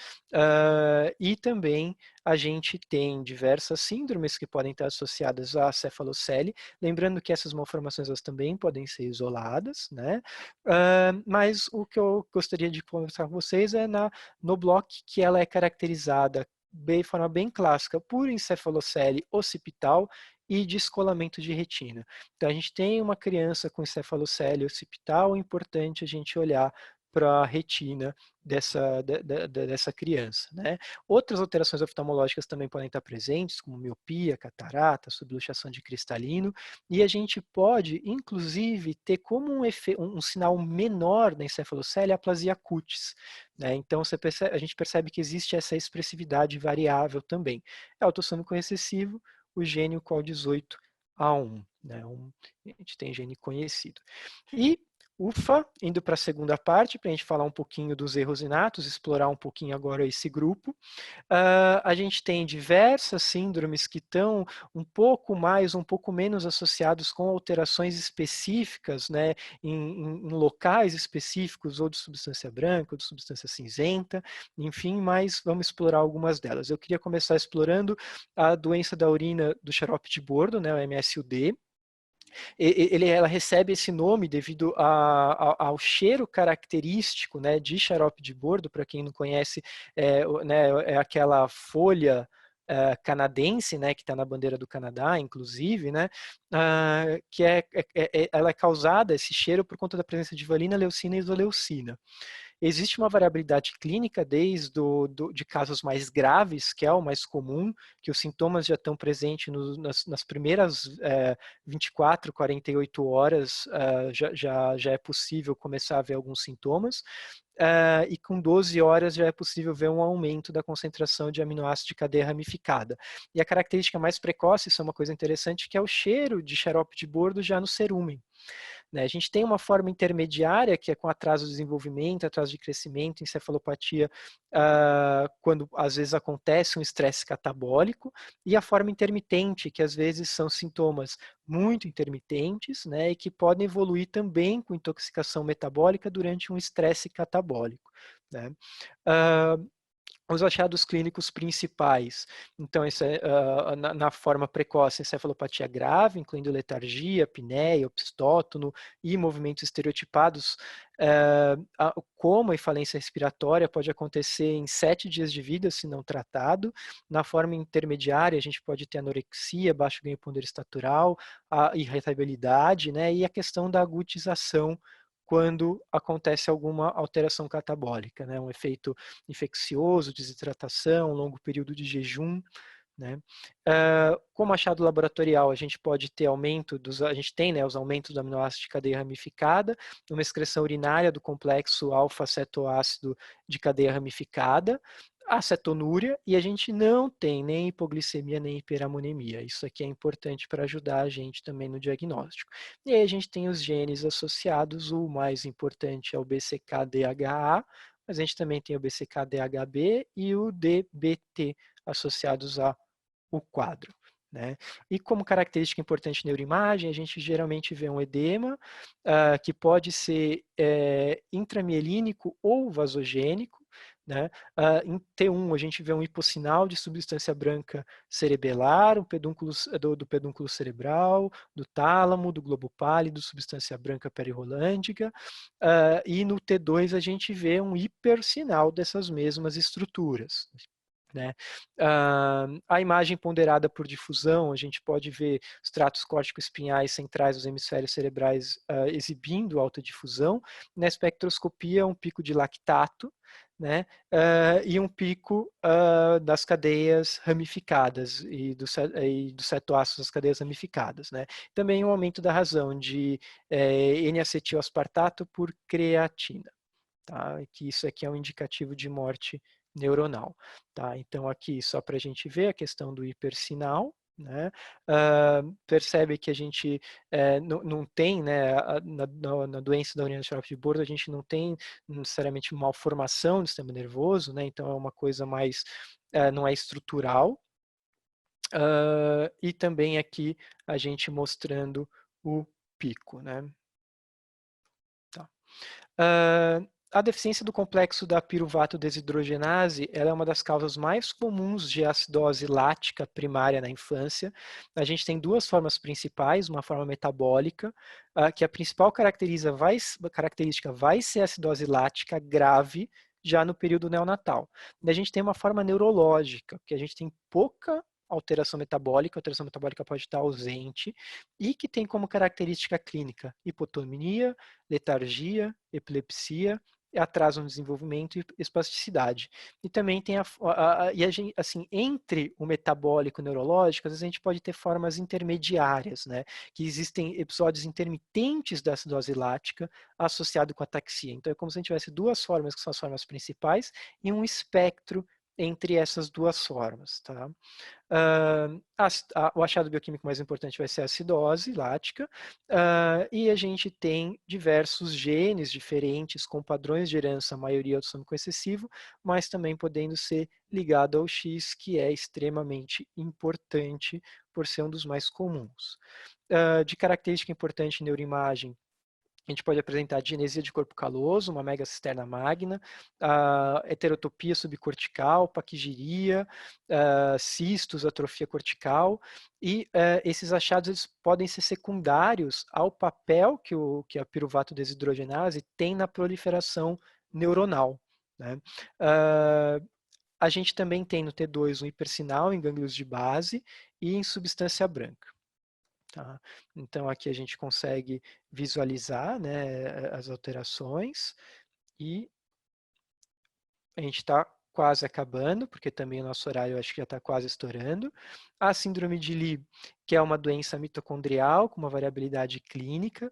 E também a gente tem diversas síndromes que podem estar associadas à cefalocele, lembrando que essas malformações elas também podem ser isoladas, né? Mas o que eu gostaria de conversar com vocês é no bloco que ela é caracterizada de forma bem clássica por encefalocele occipital e descolamento de retina. Então, a gente tem uma criança com encefalocele occipital, é importante a gente olhar para a retina dessa criança. Né? Outras alterações oftalmológicas também podem estar presentes, como miopia, catarata, subluxação de cristalino, e a gente pode, inclusive, ter como um sinal menor da encefalocele a aplasia cutis. Né? Então, a gente percebe que existe essa expressividade variável também. É autossômico recessivo, o gene COL18A1. Né? A gente tem gene conhecido. E ufa, indo para a segunda parte, para a gente falar um pouquinho dos erros inatos, explorar um pouquinho agora esse grupo. A gente tem diversas síndromes que estão um pouco mais, um pouco menos associados com alterações específicas, né, em locais específicos, ou de substância branca, ou de substância cinzenta, enfim, mas vamos explorar algumas delas. Eu queria começar explorando a doença da urina do xarope de bordo, né, o MSUD. Ela recebe esse nome devido ao cheiro característico, né, de xarope de bordo. Para quem não conhece, né, é aquela folha canadense, né, que está na bandeira do Canadá, inclusive, né, que ela é causada, esse cheiro, por conta da presença de valina, leucina e isoleucina. Existe uma variabilidade clínica desde de casos mais graves, que é o mais comum, que os sintomas já estão presentes nas primeiras 24, 48 horas, já é possível começar a ver alguns sintomas, e com 12 horas já é possível ver um aumento da concentração de aminoácido de cadeia ramificada. E a característica mais precoce, isso é uma coisa interessante, que é o cheiro de xarope de bordo já no cerúmen. Né? A gente tem uma forma intermediária, que é com atraso de desenvolvimento, atraso de crescimento, encefalopatia, quando às vezes acontece um estresse catabólico, e a forma intermitente, que às vezes são sintomas muito intermitentes, né, e que podem evoluir também com intoxicação metabólica durante um estresse catabólico. Né? Os achados clínicos principais, então, isso é, na forma precoce, encefalopatia grave, incluindo letargia, apneia, opstótono e movimentos estereotipados, coma e falência respiratória pode acontecer em 7 dias de vida, se não tratado. Na forma intermediária, a gente pode ter anorexia, baixo ganho ponderostatural, a irritabilidade, né, e a questão da agutização quando acontece alguma alteração catabólica, né, um efeito infeccioso, desidratação, longo período de jejum, né? Como achado laboratorial, a gente pode ter a gente tem, né, os aumentos do aminoácido de cadeia ramificada, uma excreção urinária do complexo alfa-cetoácido de cadeia ramificada, acetonúria, e a gente não tem nem hipoglicemia nem hiperamonemia. Isso aqui é importante para ajudar a gente também no diagnóstico. E aí a gente tem os genes associados, o mais importante é o BCK-DHA, mas a gente também tem o BCK-DHB e o DBT associados ao quadro, né? E como característica importante de neuroimagem, a gente geralmente vê um edema que pode ser intramielínico ou vasogênico, né? Em T1 a gente vê um hipossinal de substância branca cerebelar, do pedúnculo cerebral, do tálamo, do globo pálido, substância branca perirrolândica, e no T2 a gente vê um hipersinal dessas mesmas estruturas, né? A imagem ponderada por difusão, a gente pode ver os tratos córtico-espinhais centrais dos hemisférios cerebrais exibindo alta difusão. Na espectroscopia, um pico de lactato, né? E um pico das cadeias ramificadas e do cetoácido das cadeias ramificadas, né? Também um aumento da razão de N-acetilaspartato por creatina, tá? Que isso aqui é um indicativo de morte neuronal, tá? Então aqui só para a gente ver a questão do hipersinal, né? Percebe que a gente não tem, né, na doença da urina de Bordo, a gente não tem necessariamente malformação do sistema nervoso, né? Então é uma coisa mais, não é estrutural. E também aqui a gente mostrando o pico, né? Tá. A deficiência do complexo da piruvato desidrogenase ela é uma das causas mais comuns de acidose lática primária na infância. A gente tem duas formas principais, uma forma metabólica, que a principal característica vai ser a acidose lática grave já no período neonatal. E a gente tem uma forma neurológica, que a gente tem pouca alteração metabólica, a alteração metabólica pode estar ausente, e que tem como característica clínica hipotonia, letargia, epilepsia, atraso no desenvolvimento e espasticidade. E também tem assim, entre o metabólico e o neurológico, às vezes a gente pode ter formas intermediárias, né? Que existem episódios intermitentes da acidose lática associado com ataxia. Então é como se a gente tivesse duas formas, que são as formas principais, e um espectro entre essas duas formas, tá? O achado bioquímico mais importante vai ser a acidose lática, e a gente tem diversos genes diferentes com padrões de herança, a maioria autossômico excessivo, mas também podendo ser ligado ao X, que é extremamente importante por ser um dos mais comuns. De característica importante em neuroimagem, a gente pode apresentar digenesia de corpo caloso, uma megacisterna magna, heterotopia subcortical, paquigiria, cistos, atrofia cortical, e esses achados eles podem ser secundários ao papel que a piruvato desidrogenase tem na proliferação neuronal, né? A gente também tem no T2 um hipersinal em gânglios de base e em substância branca. Tá? Então aqui a gente consegue visualizar, né, as alterações e a gente está quase acabando, porque também o nosso horário acho que já está quase estourando. A síndrome de Lee, que é uma doença mitocondrial com uma variabilidade clínica.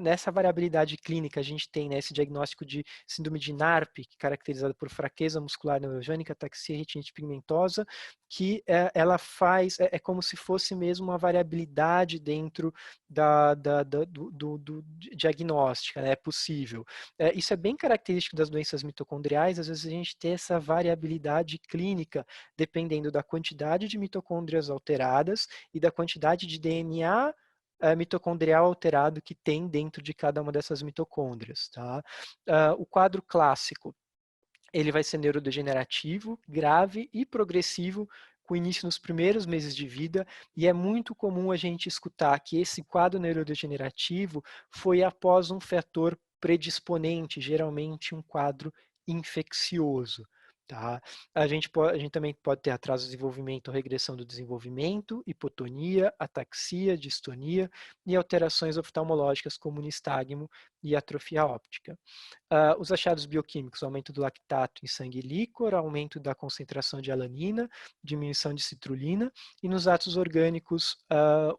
Nessa variabilidade clínica, a gente tem, né, esse diagnóstico de síndrome de NARP, que é caracterizada por fraqueza muscular neurogênica, ataxia, retinite pigmentosa, que ela faz, é como se fosse mesmo uma variabilidade dentro do diagnóstico, né? É possível. Isso é bem característico das doenças mitocondriais, às vezes a gente tem essa variabilidade clínica, dependendo da quantidade de mitocôndrias alteradas e da quantidade de DNA mitocondrial alterado que tem dentro de cada uma dessas mitocôndrias. Tá? O quadro clássico ele vai ser neurodegenerativo, grave e progressivo, com início nos primeiros meses de vida, e é muito comum a gente escutar que esse quadro neurodegenerativo foi após um fator predisponente, geralmente um quadro infeccioso. Tá? A gente também pode ter atraso do desenvolvimento ou regressão do desenvolvimento, hipotonia, ataxia, distonia e alterações oftalmológicas como nistagmo e atrofia óptica. Os achados bioquímicos, aumento do lactato em sangue líquor, aumento da concentração de alanina, diminuição de citrulina, e nos atos orgânicos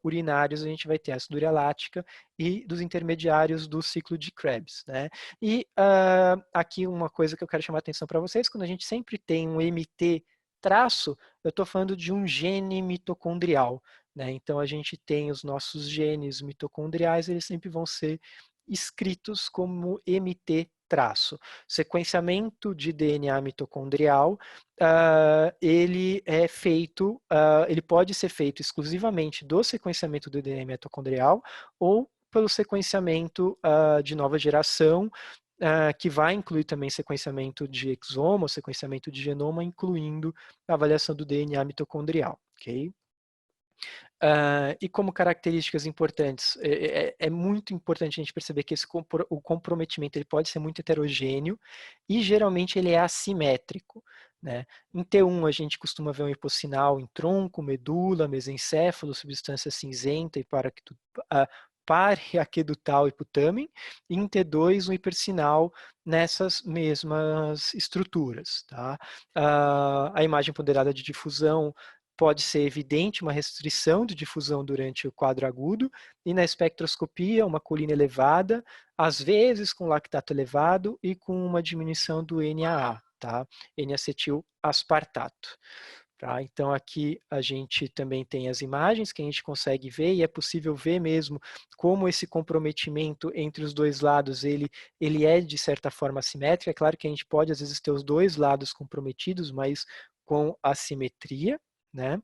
urinários a gente vai ter ácido lática e dos intermediários do ciclo de Krebs. Né? E aqui uma coisa que eu quero chamar a atenção para vocês, quando a gente sempre tem um MT traço, eu estou falando de um gene mitocondrial. Né? Então a gente tem os nossos genes mitocondriais, eles sempre vão ser escritos como MT traço. Sequenciamento de DNA mitocondrial, ele é feito, ele pode ser feito exclusivamente do sequenciamento do DNA mitocondrial ou pelo sequenciamento de nova geração, que vai incluir também sequenciamento de exoma, sequenciamento de genoma, incluindo a avaliação do DNA mitocondrial. Okay? E como características importantes, é muito importante a gente perceber que o comprometimento ele pode ser muito heterogêneo e geralmente ele é assimétrico. Né? Em T1 a gente costuma ver um hipossinal em tronco, medula, mesencéfalo, substância cinzenta e paraquedutal e putamen, e em T2 um hipersinal nessas mesmas estruturas. Tá? A imagem ponderada de difusão pode ser evidente uma restrição de difusão durante o quadro agudo, e na espectroscopia uma colina elevada, às vezes com lactato elevado e com uma diminuição do NAA, tá? N-acetil aspartato. Tá? Então aqui a gente também tem as imagens que a gente consegue ver, e é possível ver mesmo como esse comprometimento entre os dois lados ele é de certa forma assimétrico. É claro que a gente pode às vezes ter os dois lados comprometidos, mas com assimetria. Né?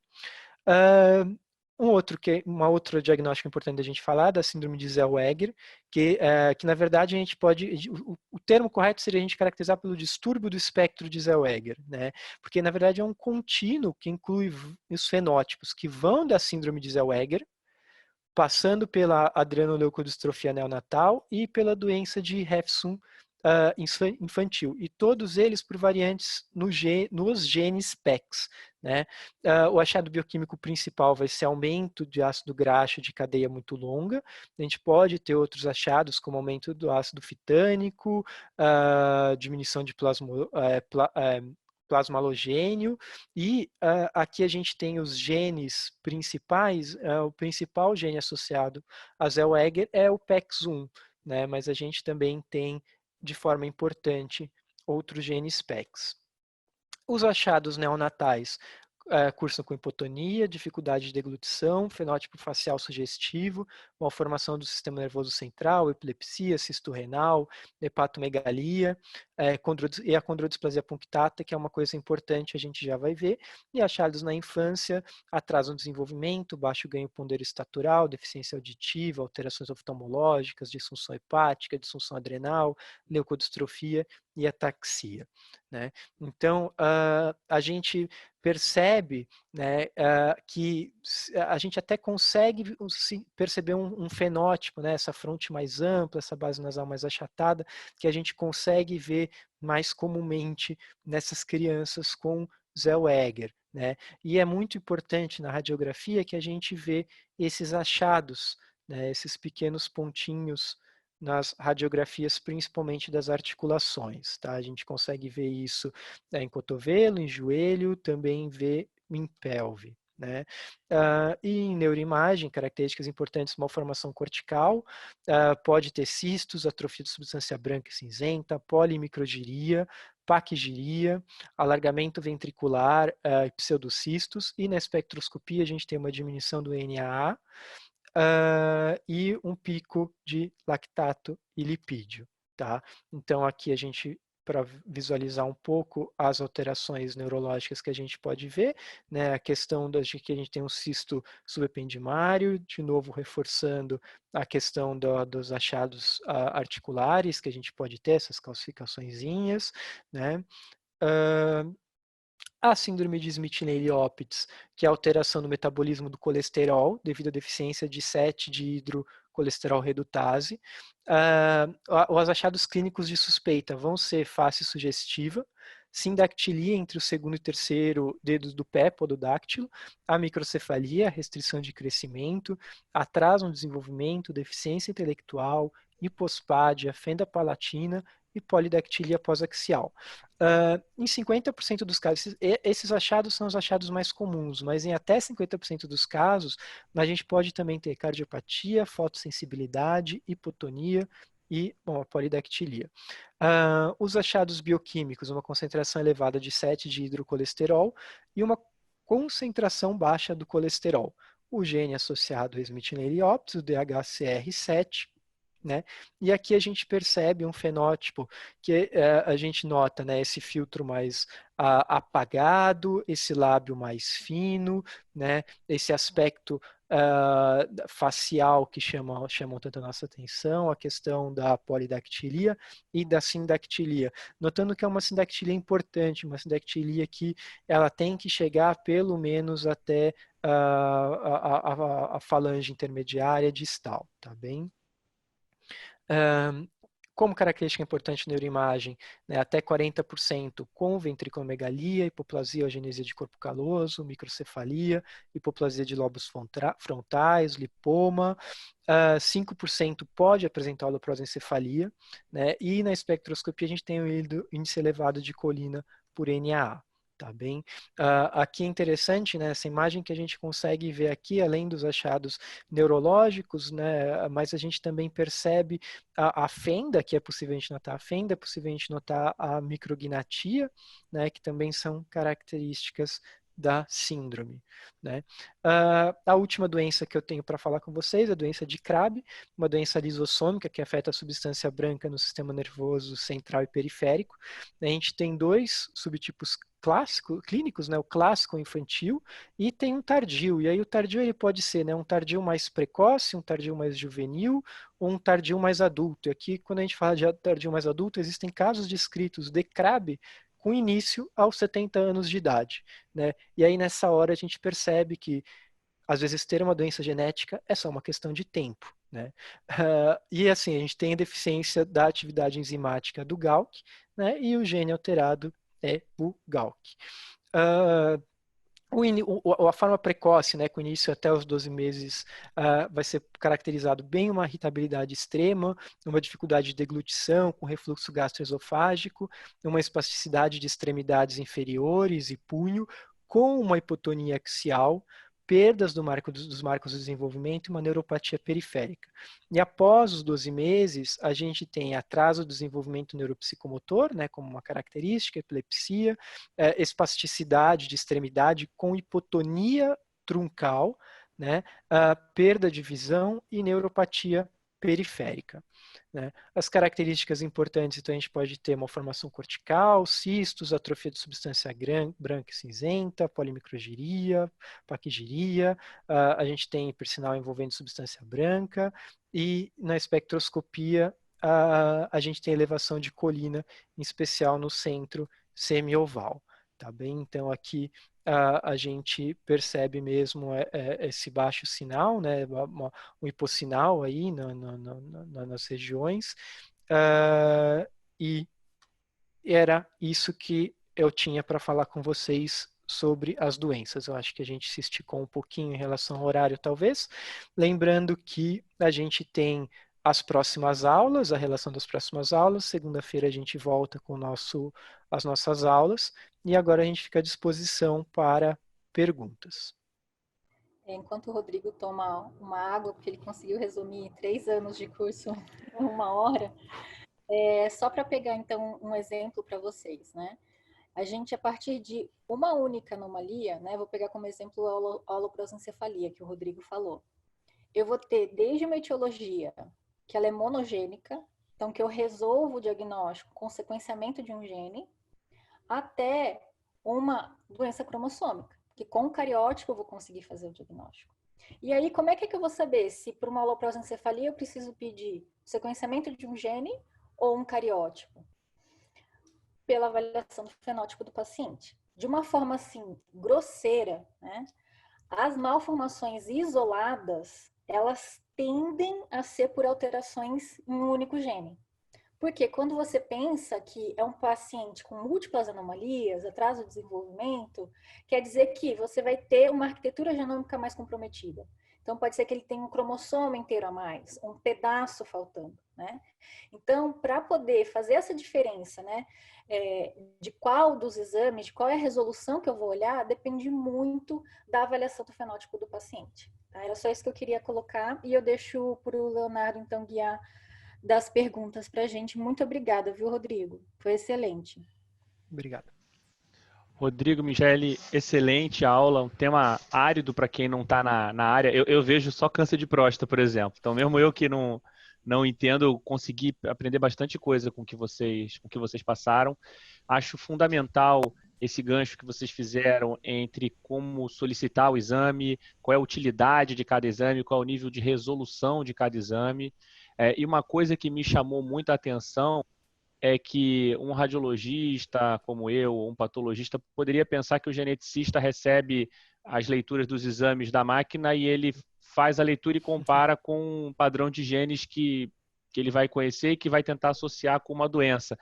Uma outra diagnóstico importante da gente falar da síndrome de Zellweger, que na verdade a gente pode, o termo correto seria a gente caracterizar pelo distúrbio do espectro de Zellweger, né? Porque na verdade é um contínuo que inclui os fenótipos que vão da síndrome de Zellweger, passando pela adrenoleucodistrofia neonatal e pela doença de Refsum infantil, e todos eles por variantes nos genes PEX. Né? O achado bioquímico principal vai ser aumento de ácido graxo de cadeia muito longa. A gente pode ter outros achados, como aumento do ácido fitânico, diminuição de plasma halogênio, e aqui a gente tem os genes principais. O principal gene associado a Zellweger é o PEX1, né? Mas a gente também tem, de forma importante, outros genes PEX. Os achados neonatais cursam com hipotonia, dificuldade de deglutição, fenótipo facial sugestivo, malformação do sistema nervoso central, epilepsia, cisto renal, hepatomegalia, e a condrodisplasia punctata, que é uma coisa importante, a gente já vai ver, e achados na infância, atraso no desenvolvimento, baixo ganho ponderostatural, deficiência auditiva, alterações oftalmológicas, disfunção hepática, disfunção adrenal, leucodistrofia e ataxia. Né? Então, a gente percebe, né, que a gente até consegue perceber um fenótipo, né, essa fronte mais ampla, essa base nasal mais achatada, que a gente consegue ver mais comumente nessas crianças com Zellweger. Né? E é muito importante na radiografia que a gente vê esses achados, né, esses pequenos pontinhos nas radiografias, principalmente das articulações. Tá? A gente consegue ver isso em cotovelo, em joelho, também vê em pelve. Né? E em neuroimagem, características importantes, malformação cortical, pode ter cistos, atrofia de substância branca e cinzenta, polimicrogiria, paquigiria, alargamento ventricular, pseudocistos, e na espectroscopia a gente tem uma diminuição do NAA, e um pico de lactato e lipídio. Tá? Então aqui a gente para visualizar um pouco as alterações neurológicas que a gente pode ver, né? A questão de que a gente tem um cisto subependimário, de novo reforçando a questão dos achados articulares, que a gente pode ter, essas calcificaçõezinhas, né? A síndrome de Smith-Neely-Opitz, que é a alteração do metabolismo do colesterol devido à deficiência de 7-dihidrocolesterol redutase. Os achados clínicos de suspeita vão ser face sugestiva, sindactilia entre o segundo e terceiro dedos do pé, pododáctilo, a microcefalia, restrição de crescimento, atraso no desenvolvimento, deficiência intelectual, hipospádia, fenda palatina e polidactilia pós-axial. Em 50% dos casos, esses achados são os achados mais comuns, mas em até 50% dos casos, a gente pode também ter cardiopatia, fotossensibilidade, hipotonia e, bom, a polidactilia. Os achados bioquímicos, uma concentração elevada de 7-dihidrocolesterol e uma concentração baixa do colesterol. O gene associado ao Smith-Neely-Opitz, o DHCR7, né? E aqui a gente percebe um fenótipo que a gente nota, né, esse filtro mais apagado, esse lábio mais fino, né, esse aspecto facial que chamam tanto a nossa atenção, a questão da polidactilia e da sindactilia. Notando que é uma sindactilia importante, uma sindactilia que ela tem que chegar pelo menos até a falange intermediária distal, tá bem? Como característica importante na neuroimagem, né, até 40% com ventriculomegalia, hipoplasia ou agenesia de corpo caloso, microcefalia, hipoplasia de lobos frontais, lipoma, 5% pode apresentar holoprosencefalia, né, e na espectroscopia a gente tem um índice elevado de colina por NAA. Tá bem? Aqui é interessante, né, essa imagem que a gente consegue ver aqui, além dos achados neurológicos, né, mas a gente também percebe a fenda, que é possível a gente notar a fenda, é possível a gente notar a micrognatia, né, que também são características da síndrome, né? A última doença que eu tenho para falar com vocês é a doença de Crabbe, uma doença lisossômica que afeta a substância branca no sistema nervoso central e periférico. A gente tem dois subtipos clínicos, né, o clássico infantil e tem um tardio, e aí o tardio ele pode ser, né, um tardio mais precoce, um tardio mais juvenil ou um tardio mais adulto. E aqui, quando a gente fala de tardio mais adulto, existem casos descritos de Crabbe com início aos 70 anos de idade, né? E aí nessa hora a gente percebe que às vezes ter uma doença genética é só uma questão de tempo, né? E assim, a gente tem a deficiência da atividade enzimática do Galk, né? E o gene alterado é o Galk. A forma precoce, né, com início até os 12 meses, vai ser caracterizado bem uma irritabilidade extrema, uma dificuldade de deglutição, com refluxo gastroesofágico, uma espasticidade de extremidades inferiores e punho, com uma hipotonia axial, perdas dos marcos do desenvolvimento e uma neuropatia periférica. E após os 12 meses, a gente tem atraso do desenvolvimento neuropsicomotor, né, como uma característica, epilepsia, espasticidade de extremidade com hipotonia truncal, né, perda de visão e neuropatia periférica, né? As características importantes, então a gente pode ter uma formação cortical, cistos, atrofia de substância branca e cinzenta, polimicrogiria, paquigiria, a gente tem hipersinal envolvendo substância branca e na espectroscopia a gente tem elevação de colina, em especial no centro semioval. Tá bem? Então aqui a gente percebe mesmo esse baixo sinal, né, um hipossinal aí nas regiões, e era isso que eu tinha para falar com vocês sobre as doenças. Eu acho que a gente se esticou um pouquinho em relação ao horário, talvez. Lembrando que a gente tem as próximas aulas, a relação das próximas aulas. Segunda-feira a gente volta com as nossas aulas. E agora a gente fica à disposição para perguntas. Enquanto o Rodrigo toma uma água, porque ele conseguiu resumir 3 anos de curso em 1 hora, só para pegar, então, um exemplo para vocês, né? A gente, a partir de uma única anomalia, né? Vou pegar como exemplo a holoprosencefalia, que o Rodrigo falou. Eu vou ter desde uma etiologia que ela é monogênica, então que eu resolvo o diagnóstico com sequenciamento de um gene, até uma doença cromossômica, que com o cariótipo eu vou conseguir fazer o diagnóstico. E aí, como é que eu vou saber se para uma aloprosencefalia eu preciso pedir sequenciamento de um gene ou um cariótipo? Pela avaliação do fenótipo do paciente. De uma forma assim, grosseira, né? As malformações isoladas, elas tendem a ser por alterações em um único gene. Porque quando você pensa que é um paciente com múltiplas anomalias, atraso de desenvolvimento, quer dizer que você vai ter uma arquitetura genômica mais comprometida. Então, pode ser que ele tenha um cromossomo inteiro a mais, um pedaço faltando, né? Então, para poder fazer essa diferença, né, de qual dos exames, de qual é a resolução que eu vou olhar, depende muito da avaliação do fenótipo do paciente. Tá? Era só isso que eu queria colocar e eu deixo para o Leonardo, então, guiar das perguntas para a gente. Muito obrigada, viu, Rodrigo? Foi excelente. Obrigado. Rodrigo, Michele, excelente aula, um tema árido para quem não está na área. Eu vejo só câncer de próstata, por exemplo. Então, mesmo eu que não entendo, eu consegui aprender bastante coisa com que vocês passaram. Acho fundamental esse gancho que vocês fizeram entre como solicitar o exame, qual é a utilidade de cada exame, qual é o nível de resolução de cada exame. E uma coisa que me chamou muita atenção é que um radiologista como eu, ou um patologista, poderia pensar que o geneticista recebe as leituras dos exames da máquina e ele faz a leitura e compara com um padrão de genes que ele vai conhecer e que vai tentar associar com uma doença.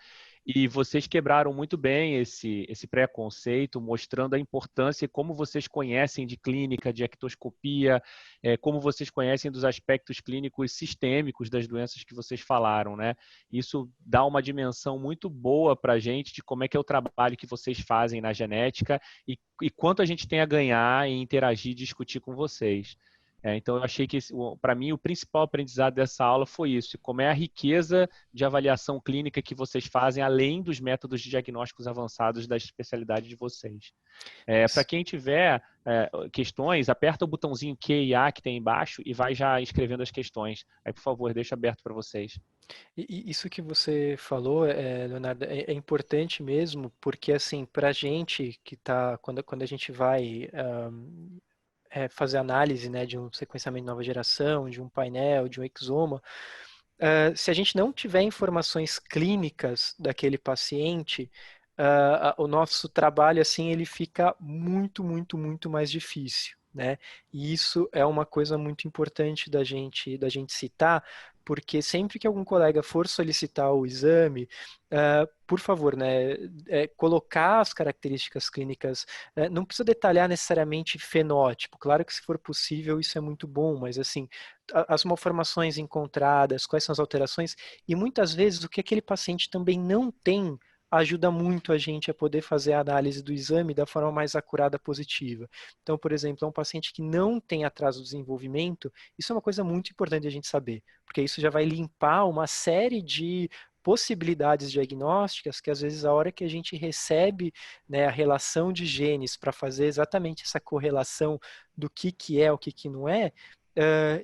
E vocês quebraram muito bem esse preconceito, mostrando a importância e como vocês conhecem de clínica, de ectoscopia, como vocês conhecem dos aspectos clínicos sistêmicos das doenças que vocês falaram, né? Isso dá uma dimensão muito boa para a gente de como é que é o trabalho que vocês fazem na genética e quanto a gente tem a ganhar em interagir e discutir com vocês. Então, eu achei que, para mim, o principal aprendizado dessa aula foi isso, como é a riqueza de avaliação clínica que vocês fazem, além dos métodos de diagnósticos avançados da especialidade de vocês. Para quem tiver questões, aperta o botãozinho Q e A que tem embaixo e vai já escrevendo as questões. Aí, por favor, deixa aberto para vocês. E isso que você falou, Leonardo, é importante mesmo, porque assim, para a gente que está, quando a gente vai fazer análise, né, de um sequenciamento de nova geração, de um painel, de um exoma, se a gente não tiver informações clínicas daquele paciente, o nosso trabalho assim ele fica muito, muito, muito mais difícil, né? E isso é uma coisa muito importante da gente citar, porque sempre que algum colega for solicitar o exame, por favor, né, colocar as características clínicas, não precisa detalhar necessariamente fenótipo, claro que se for possível isso é muito bom, mas assim, as malformações encontradas, quais são as alterações, e muitas vezes o que aquele paciente também não tem, ajuda muito a gente a poder fazer a análise do exame da forma mais acurada positiva. Então, por exemplo, é um paciente que não tem atraso do desenvolvimento, isso é uma coisa muito importante a gente saber, porque isso já vai limpar uma série de possibilidades diagnósticas que às vezes a hora que a gente recebe, né, a relação de genes para fazer exatamente essa correlação do que é, o que não é,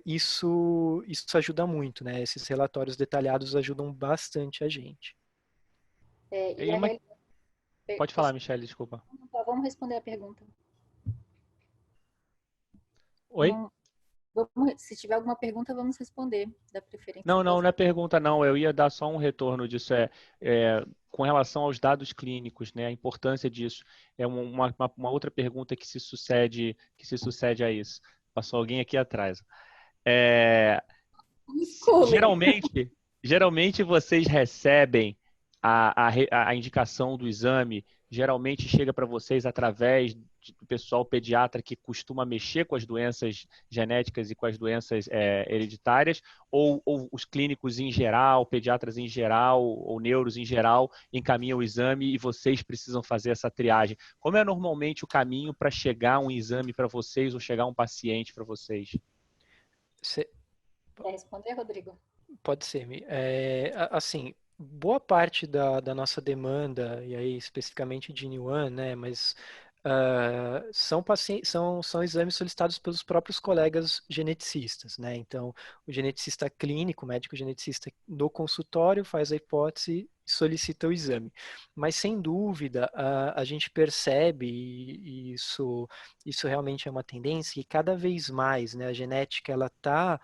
isso ajuda muito, né? Esses relatórios detalhados ajudam bastante a gente. Pode falar, Michele, desculpa. Vamos responder a pergunta. Oi? Se tiver alguma pergunta, vamos responder, da preferência. Não é pergunta não, eu ia dar só um retorno disso, com relação aos dados clínicos, né, a importância disso. É uma outra pergunta que se sucede a isso. Passou alguém aqui atrás. Geralmente vocês recebem a indicação do exame, geralmente chega para vocês através do pessoal pediatra que costuma mexer com as doenças genéticas e com as doenças hereditárias, ou os clínicos em geral, pediatras em geral, ou neuros em geral, encaminham o exame e vocês precisam fazer essa triagem. Como é normalmente o caminho para chegar um exame para vocês ou chegar um paciente para vocês? Quer responder, Rodrigo? Pode ser. Assim, boa parte da nossa demanda, e aí especificamente de New One, né, mas são exames solicitados pelos próprios colegas geneticistas, né? Então, o geneticista clínico, o médico geneticista no consultório faz a hipótese e solicita o exame. Mas, sem dúvida, a gente percebe, e isso realmente é uma tendência, que cada vez mais, né, a genética ela está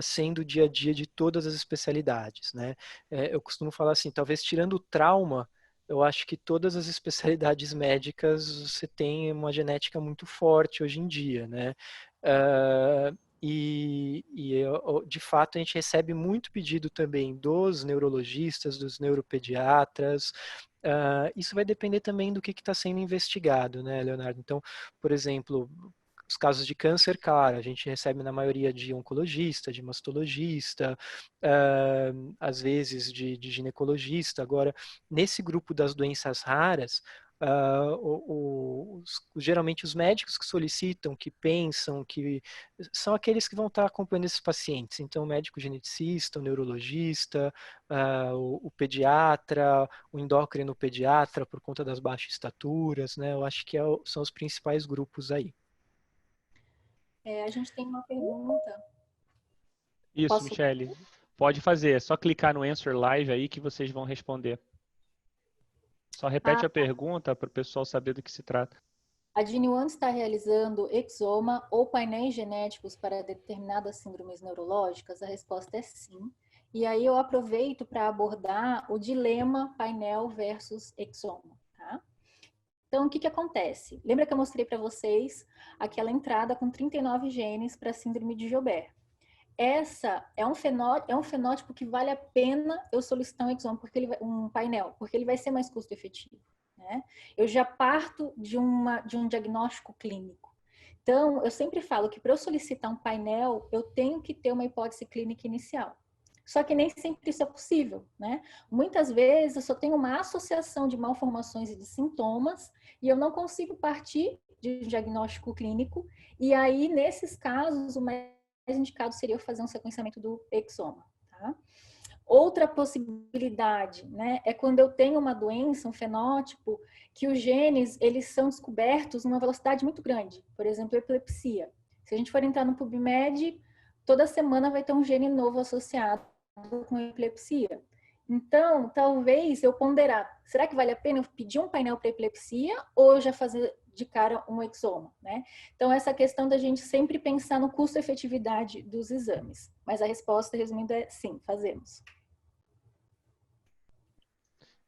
sendo o dia a dia de todas as especialidades, né? Eu costumo falar assim, talvez tirando o trauma, eu acho que todas as especialidades médicas você tem uma genética muito forte hoje em dia, né? De fato a gente recebe muito pedido também dos neurologistas, dos neuropediatras. Isso vai depender também do que está sendo investigado, né, Leonardo? Então, por exemplo, os casos de câncer, claro, a gente recebe na maioria de oncologista, de mastologista, às vezes de ginecologista. Agora, nesse grupo das doenças raras, geralmente os médicos que solicitam, que pensam, que são aqueles que vão estar acompanhando esses pacientes. Então, o médico geneticista, o neurologista, o pediatra, o endócrino pediatra, por conta das baixas estaturas, né? Eu acho que são os principais grupos aí. A gente tem uma pergunta. Isso, Michele. Pode fazer, é só clicar no Answer Live aí que vocês vão responder. Só repete a pergunta para o pessoal saber do que se trata. A GeneOne está realizando exoma ou painéis genéticos para determinadas síndromes neurológicas? A resposta é sim. E aí eu aproveito para abordar o dilema painel versus exoma, tá? Então, o que acontece? Lembra que eu mostrei para vocês aquela entrada com 39 genes para a síndrome de Joubert? Essa é um fenótipo que vale a pena eu solicitar um exome, um painel, porque ele vai ser mais custo efetivo, né? Eu já parto de um diagnóstico clínico. Então, eu sempre falo que para eu solicitar um painel, eu tenho que ter uma hipótese clínica inicial. Só que nem sempre isso é possível, né? Muitas vezes eu só tenho uma associação de malformações e de sintomas e eu não consigo partir de um diagnóstico clínico. E aí, nesses casos, o mais indicado seria fazer um sequenciamento do exoma, tá? Outra possibilidade, né, é quando eu tenho uma doença, um fenótipo, que os genes, eles são descobertos numa velocidade muito grande. Por exemplo, epilepsia. Se a gente for entrar no PubMed, toda semana vai ter um gene novo associado com epilepsia. Então, talvez eu ponderar, será que vale a pena eu pedir um painel para epilepsia ou eu já fazer de cara um exoma, né? Então, essa questão da gente sempre pensar no custo-efetividade dos exames. Mas a resposta, resumindo, é sim, fazemos.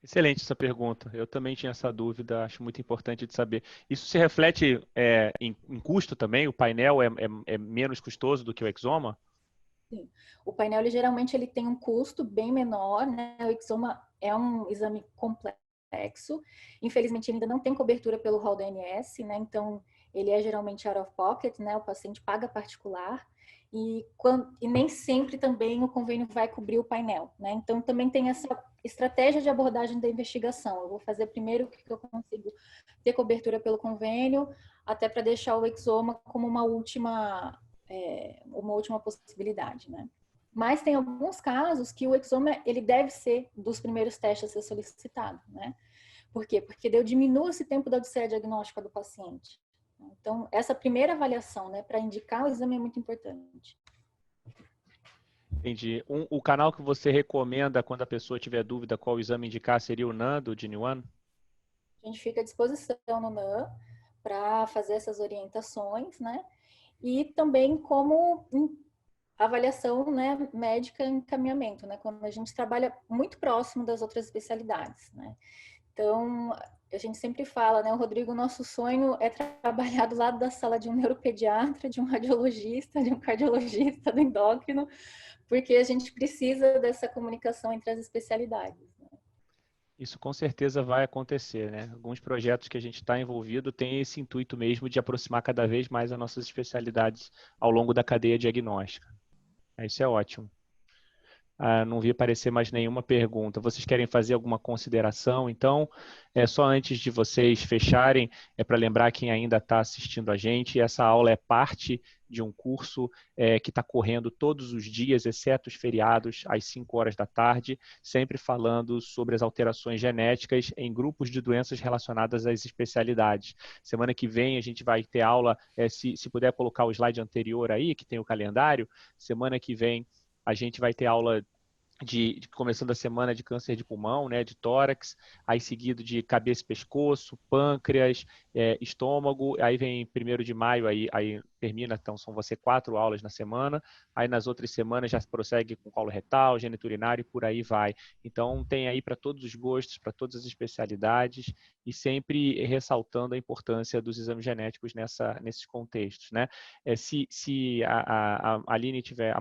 Excelente essa pergunta. Eu também tinha essa dúvida, acho muito importante de saber. Isso se reflete em custo também? O painel é menos custoso do que o exoma? Sim. O painel, geralmente, ele tem um custo bem menor, né? O exoma é um exame complexo. Infelizmente, ele ainda não tem cobertura pelo rol da ANS, né? Então, ele é geralmente out of pocket, né? O paciente paga particular. E nem sempre também o convênio vai cobrir o painel, né? Então, também tem essa estratégia de abordagem da investigação. Eu vou fazer primeiro o que eu consigo ter cobertura pelo convênio, até para deixar o exoma como uma última possibilidade, né? Mas tem alguns casos que o exoma, ele deve ser dos primeiros testes a ser solicitado, né? Por quê? Porque eu diminuo esse tempo da odisseia diagnóstica do paciente. Então, essa primeira avaliação, né, para indicar o exame é muito importante. Entendi. O canal que você recomenda quando a pessoa tiver dúvida qual exame indicar seria o NAN do GeneOne? A gente fica à disposição no NAN para fazer essas orientações, né? E também como avaliação, né, médica em encaminhamento, né? Quando a gente trabalha muito próximo das outras especialidades, né? Então, a gente sempre fala, né, o Rodrigo, nosso sonho é trabalhar do lado da sala de um neuropediatra, de um radiologista, de um cardiologista, do endócrino, porque a gente precisa dessa comunicação entre as especialidades, né? Isso com certeza vai acontecer, né? Alguns projetos que a gente está envolvido têm esse intuito mesmo de aproximar cada vez mais as nossas especialidades ao longo da cadeia diagnóstica. Isso é ótimo. não vi aparecer mais nenhuma pergunta. Vocês querem fazer alguma consideração? Então, só antes de vocês fecharem, é para lembrar quem ainda está assistindo a gente, essa aula é parte de um curso que está correndo todos os dias, exceto os feriados, às 5 horas da tarde, sempre falando sobre as alterações genéticas em grupos de doenças relacionadas às especialidades. Semana que vem a gente vai ter aula, se puder colocar o slide anterior aí, que tem o calendário, semana que vem a gente vai ter aula começando a semana de câncer de pulmão, né, de tórax, aí seguido de cabeça e pescoço, pâncreas, estômago, aí vem 1º de maio, aí termina, então vão ser 4 aulas na semana, aí nas outras semanas já prossegue com colo retal, geniturinário e por aí vai. Então tem aí para todos os gostos, para todas as especialidades e sempre ressaltando a importância dos exames genéticos nesses contextos, né? Se a Aline tiver, a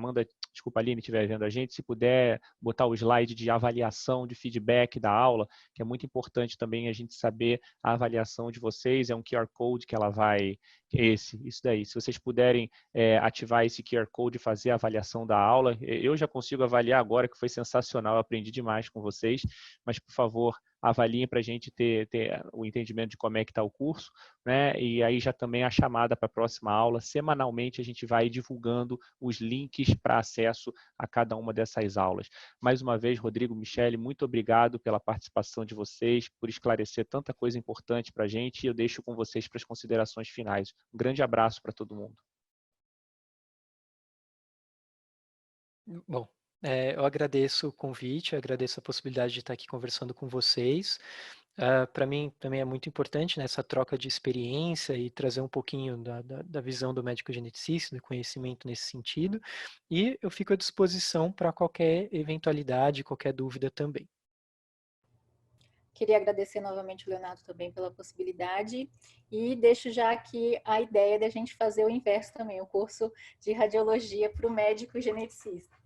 Aline estiver vendo a gente, se puder botar o slide de avaliação, de feedback da aula, que é muito importante também a gente saber a avaliação de vocês, é um QR Code que ela vai, isso daí, se vocês puderem ativar esse QR Code e fazer a avaliação da aula, eu já consigo avaliar agora, que foi sensacional, eu aprendi demais com vocês, mas por favor, avaliem para a gente ter o entendimento de como é que está o curso, né? E aí já também a chamada para a próxima aula. Semanalmente a gente vai divulgando os links para acesso a cada uma dessas aulas. Mais uma vez, Rodrigo, Michele, muito obrigado pela participação de vocês, por esclarecer tanta coisa importante para a gente, e eu deixo com vocês para as considerações finais. Um grande abraço para todo mundo. Bom, eu agradeço o convite, eu agradeço a possibilidade de estar aqui conversando com vocês. Para mim também é muito importante, né, essa troca de experiência e trazer um pouquinho da visão do médico geneticista, do conhecimento nesse sentido. E eu fico à disposição para qualquer eventualidade, qualquer dúvida também. Queria agradecer novamente o Leonardo também pela possibilidade e deixo já aqui a ideia da gente fazer o inverso também, o curso de radiologia para o médico geneticista.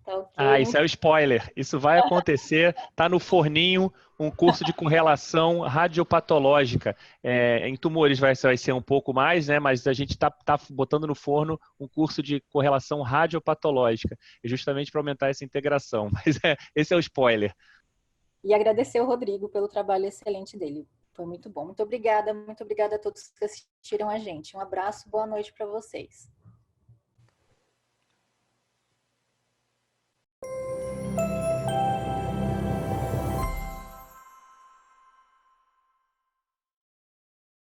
Tá ok? Isso é o spoiler. Isso vai acontecer, está no forninho, um curso de correlação radiopatológica. Em tumores vai ser um pouco mais, né? Mas a gente está botando no forno um curso de correlação radiopatológica, justamente para aumentar essa integração. Mas esse é o spoiler. E agradecer ao Rodrigo pelo trabalho excelente dele. Foi muito bom. Muito obrigada a todos que assistiram a gente. Um abraço, boa noite para vocês.